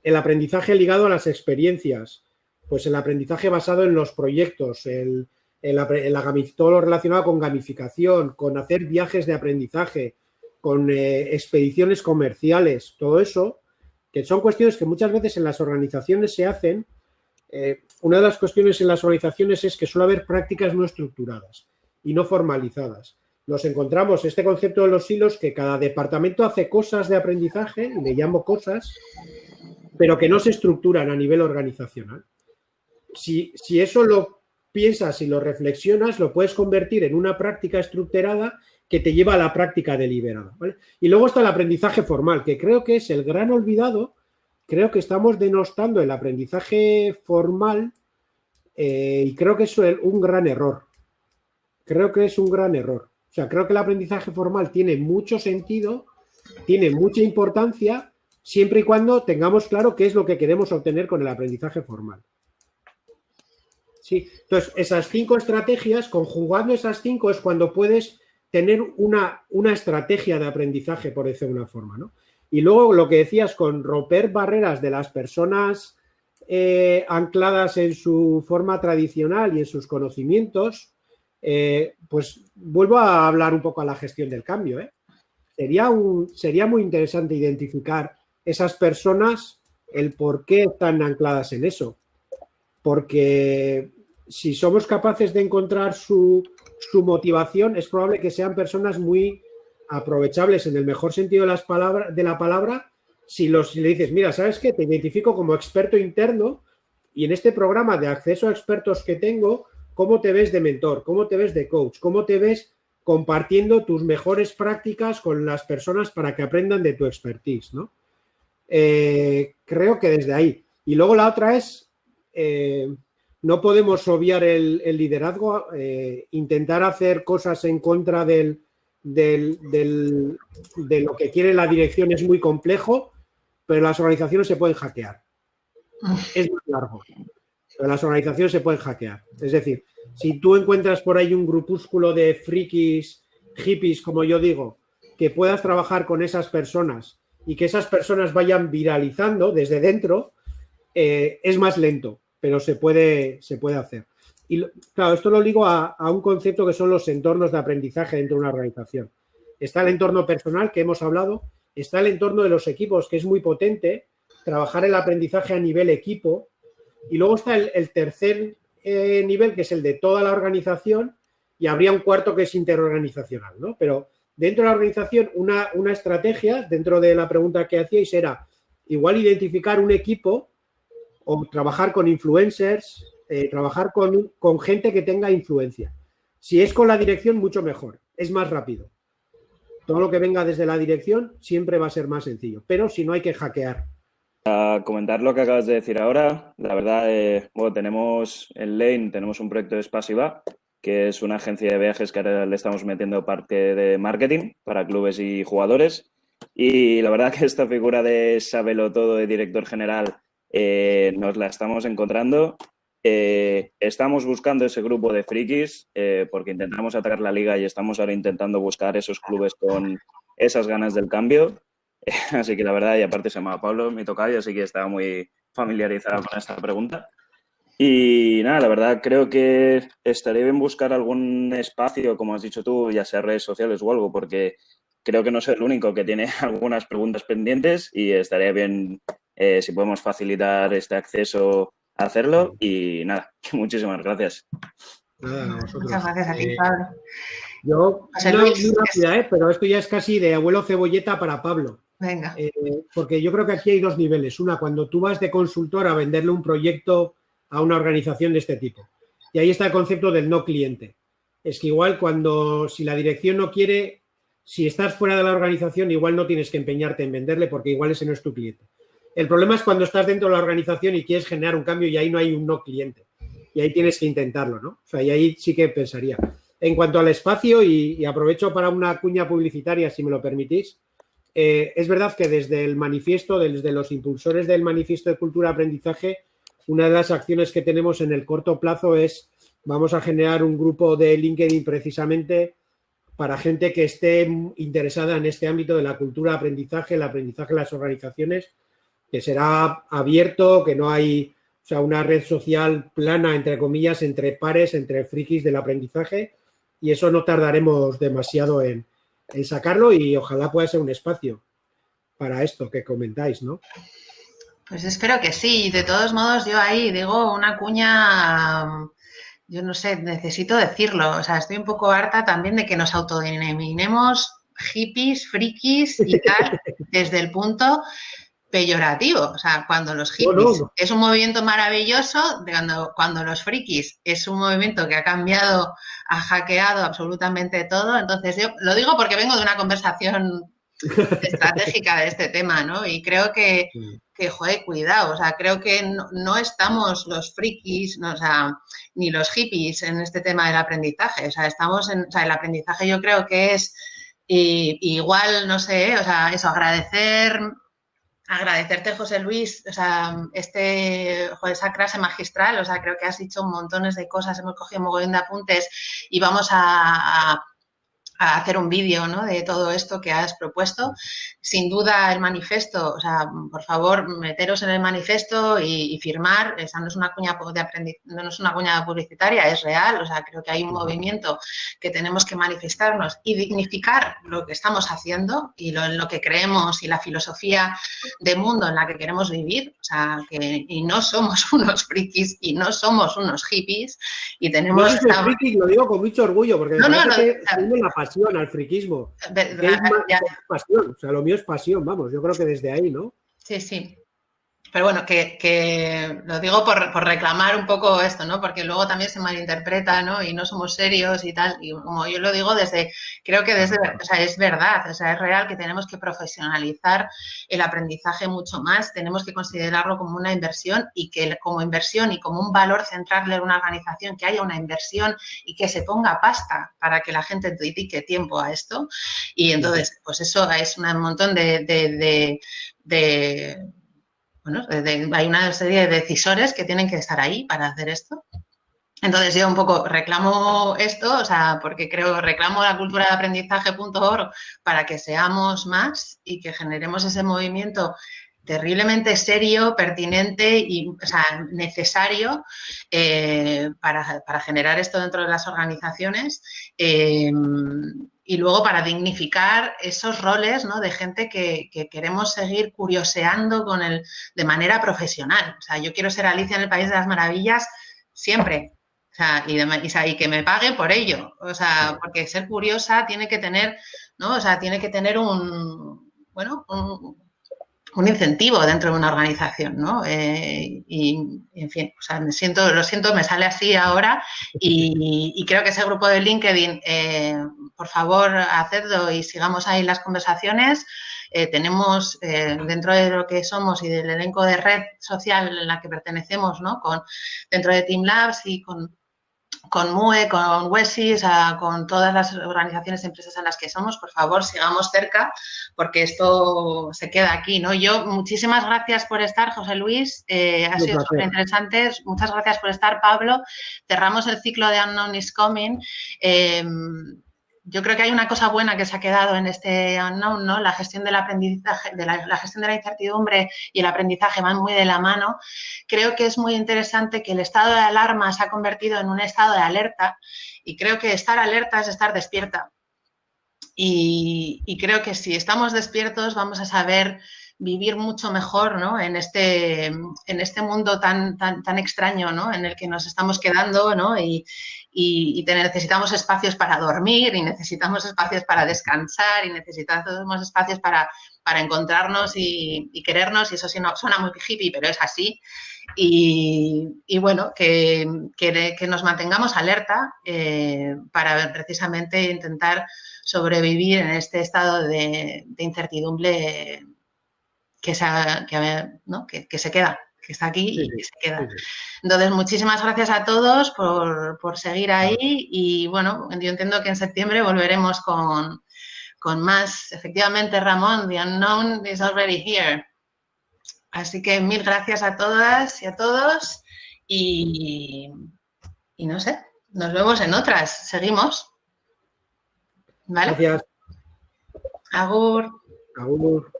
Speaker 2: El aprendizaje ligado a las experiencias, pues el aprendizaje basado en los proyectos, todo lo relacionado con gamificación, con hacer viajes de aprendizaje, con expediciones comerciales, todo eso, que son cuestiones que muchas veces en las organizaciones se hacen. Una de las cuestiones en las organizaciones es que suele haber prácticas no estructuradas y no formalizadas. Nos encontramos este concepto de los silos, que cada departamento hace cosas de aprendizaje, y le llamo cosas, pero que no se estructuran a nivel organizacional. Si eso lo piensas y lo reflexionas, lo puedes convertir en una práctica estructurada que te lleva a la práctica deliberada, ¿vale? Y luego está el aprendizaje formal, que creo que es el gran olvidado. Creo que estamos denostando el aprendizaje formal y creo que es un gran error. Creo que es un gran error. O sea, creo que el aprendizaje formal tiene mucho sentido, tiene mucha importancia, siempre y cuando tengamos claro qué es lo que queremos obtener con el aprendizaje formal. Sí, entonces, esas 5 estrategias, conjugando esas 5 es cuando puedes tener una estrategia de aprendizaje, por decirlo de una forma, ¿no? Y luego lo que decías con romper barreras de las personas ancladas en su forma tradicional y en sus conocimientos, pues vuelvo a hablar un poco a la gestión del cambio, ¿eh? Sería muy interesante identificar esas personas, el por qué están ancladas en eso. Porque si somos capaces de encontrar su motivación, es probable que sean personas muy aprovechables en el mejor sentido de la palabra, si le dices, mira, ¿sabes qué? Te identifico como experto interno y en este programa de acceso a expertos que tengo, ¿cómo te ves de mentor? ¿Cómo te ves de coach? ¿Cómo te ves compartiendo tus mejores prácticas con las personas para que aprendan de tu expertise, ¿no? Creo que desde ahí. Y luego la otra es, no podemos obviar el liderazgo, intentar hacer cosas en contra de lo que quiere la dirección es muy complejo, pero las organizaciones se pueden hackear. Es más largo, pero las organizaciones se pueden hackear. Es decir, si tú encuentras por ahí un grupúsculo de frikis, hippies, como yo digo, que puedas trabajar con esas personas y que esas personas vayan viralizando desde dentro, es más lento, pero se puede hacer. Y claro, esto lo ligo a un concepto que son los entornos de aprendizaje dentro de una organización. Está el entorno personal que hemos hablado, está el entorno de los equipos, que es muy potente, trabajar el aprendizaje a nivel equipo, y luego está el tercer nivel, que es el de toda la organización, y habría un cuarto que es interorganizacional, ¿no? Pero dentro de la organización, una estrategia, dentro de la pregunta que hacíais, era igual identificar un equipo o trabajar con influencers, trabajar con gente que tenga influencia. Si es con la dirección, mucho mejor, es más rápido. Todo lo que venga desde la dirección siempre va a ser más sencillo, pero si no hay que hackear.
Speaker 3: A comentar lo que acabas de decir ahora, la verdad, bueno, tenemos en Lane, tenemos un proyecto de Spasiva, que es una agencia de viajes que ahora le estamos metiendo parte de marketing para clubes y jugadores. Y la verdad que esta figura de sabelotodo de director general nos la estamos encontrando. Estamos buscando ese grupo de frikis porque intentamos atacar la liga y estamos ahora intentando buscar esos clubes con esas ganas del cambio. Así que la verdad, y aparte se llama Pablo, mi tocayo, así que estaba muy familiarizado con esta pregunta. Y nada, la verdad creo que estaría bien buscar algún espacio, como has dicho tú, ya sea redes sociales o algo, porque creo que no soy el único que tiene algunas preguntas pendientes y estaría bien si podemos facilitar este acceso a hacerlo. Y nada, muchísimas gracias.
Speaker 2: Nada,
Speaker 1: muchas gracias a ti, Pablo.
Speaker 2: Yo, muy rápida, pero esto ya es casi de abuelo cebolleta para Pablo.
Speaker 1: Venga.
Speaker 2: Porque yo creo que aquí hay dos niveles. Una, cuando tú vas de consultor a venderle un proyecto a una organización de este tipo. Y ahí está el concepto del no cliente. Es que igual si la dirección no quiere, si estás fuera de la organización, igual no tienes que empeñarte en venderle porque igual ese no es tu cliente. El problema es cuando estás dentro de la organización y quieres generar un cambio y ahí no hay un no cliente. Y ahí tienes que intentarlo, ¿no? O sea, y ahí sí que pensaría. En cuanto al espacio, y aprovecho para una cuña publicitaria, si me lo permitís, es verdad que desde el manifiesto, desde los impulsores del manifiesto de cultura de aprendizaje, una de las acciones que tenemos en el corto plazo es, vamos a generar un grupo de LinkedIn precisamente para gente que esté interesada en este ámbito de la cultura de aprendizaje, el aprendizaje en las organizaciones, que será abierto, que no hay, o sea, una red social plana, entre comillas, entre pares, entre frikis del aprendizaje, y eso no tardaremos demasiado en sacarlo y ojalá pueda ser un espacio para esto que comentáis, ¿no?
Speaker 1: Pues espero que sí. De todos modos, yo ahí digo una cuña, yo no sé, necesito decirlo. O sea, estoy un poco harta también de que nos autodenominemos hippies, frikis y tal, desde el punto peyorativo. O sea, cuando los hippies es un movimiento maravilloso, cuando los frikis es un movimiento que ha cambiado, ha hackeado absolutamente todo. Entonces, yo lo digo porque vengo de una conversación estratégica de este tema, ¿no? Y creo que joder, cuidado, o sea, creo que no estamos los frikis, no, o sea, ni los hippies en este tema del aprendizaje, o sea, el aprendizaje yo creo que es igual, no sé, o sea, eso, agradecerte, José Luis, o sea, esa clase magistral, o sea, creo que has dicho montones de cosas, hemos cogido un mogollón de apuntes y vamos a hacer un vídeo, ¿no?, de todo esto que has propuesto. Sin duda el manifiesto, o sea, por favor, meteros en el manifiesto y firmar. Esa no es una cuña no es una cuña publicitaria, es real. O sea, creo que hay un movimiento que tenemos que manifestarnos y dignificar lo que estamos haciendo y en lo que creemos y la filosofía de mundo en la que queremos vivir. O sea, y no somos unos frikis y no somos unos hippies y tenemos...
Speaker 2: No soy friki, lo digo con mucho orgullo porque me parece que tengo la pasión al friquismo. Es pasión, o sea, lo mío es pasión, vamos, yo creo que desde ahí, ¿no?
Speaker 1: Sí, sí. Pero bueno, que lo digo por reclamar un poco esto, ¿no? Porque luego también se malinterpreta, ¿no? Y no somos serios y tal. Y como yo lo digo creo que o sea, es verdad, o sea, es real que tenemos que profesionalizar el aprendizaje mucho más. Tenemos que considerarlo como una inversión y que como inversión y como un valor central de una organización, que haya una inversión y que se ponga pasta para que la gente dedique tiempo a esto. Y entonces, pues eso es un montón bueno, hay una serie de decisores que tienen que estar ahí para hacer esto. Entonces yo un poco reclamo esto, o sea, porque reclamo la cultura de aprendizaje.org para que seamos más y que generemos ese movimiento terriblemente serio, pertinente y, o sea, necesario para generar esto dentro de las organizaciones y luego para dignificar esos roles, ¿no?, de gente que queremos seguir curioseando de manera profesional. O sea, yo quiero ser Alicia en el País de las Maravillas siempre. O sea, y que me paguen por ello. O sea, porque ser curiosa tiene que tener, ¿no? O sea, tiene que tener un incentivo dentro de una organización, ¿no? Y, en fin, o sea, lo siento, me sale así ahora y creo que ese grupo de LinkedIn, por favor, hacedlo y sigamos ahí las conversaciones. Tenemos dentro de lo que somos y del elenco de red social en la que pertenecemos, ¿no?, dentro de Team Labs y con MUE, con WESI, o sea, con todas las organizaciones y empresas en las que somos, por favor, sigamos cerca, porque esto se queda aquí, ¿no? Yo, muchísimas gracias por estar, José Luis, ha sido súper interesante. Muchas gracias por estar, Pablo. Cerramos el ciclo de Unknown is Coming. Yo creo que hay una cosa buena que se ha quedado en este Unknown, ¿no? La gestión del aprendizaje, la gestión de la incertidumbre y el aprendizaje van muy de la mano. Creo que es muy interesante que el estado de alarma se ha convertido en un estado de alerta y creo que estar alerta es estar despierta. Y creo que si estamos despiertos vamos a saber vivir mucho mejor, ¿no?, en este mundo tan extraño, ¿no?, en el que nos estamos quedando, ¿no? Y necesitamos espacios para dormir y necesitamos espacios para descansar y necesitamos espacios para encontrarnos y querernos, y eso sí no suena muy hippie, pero es así. Y bueno, que nos mantengamos alerta para precisamente intentar sobrevivir en este estado de incertidumbre que se queda, que está aquí y que se queda. Entonces, muchísimas gracias a todos por seguir ahí y, bueno, yo entiendo que en septiembre volveremos con más. Efectivamente, Ramón, the unknown is already here. Así que mil gracias a todas y a todos y no sé, nos vemos en otras. Seguimos. ¿Vale?
Speaker 2: Gracias.
Speaker 1: Agur.
Speaker 2: Agur.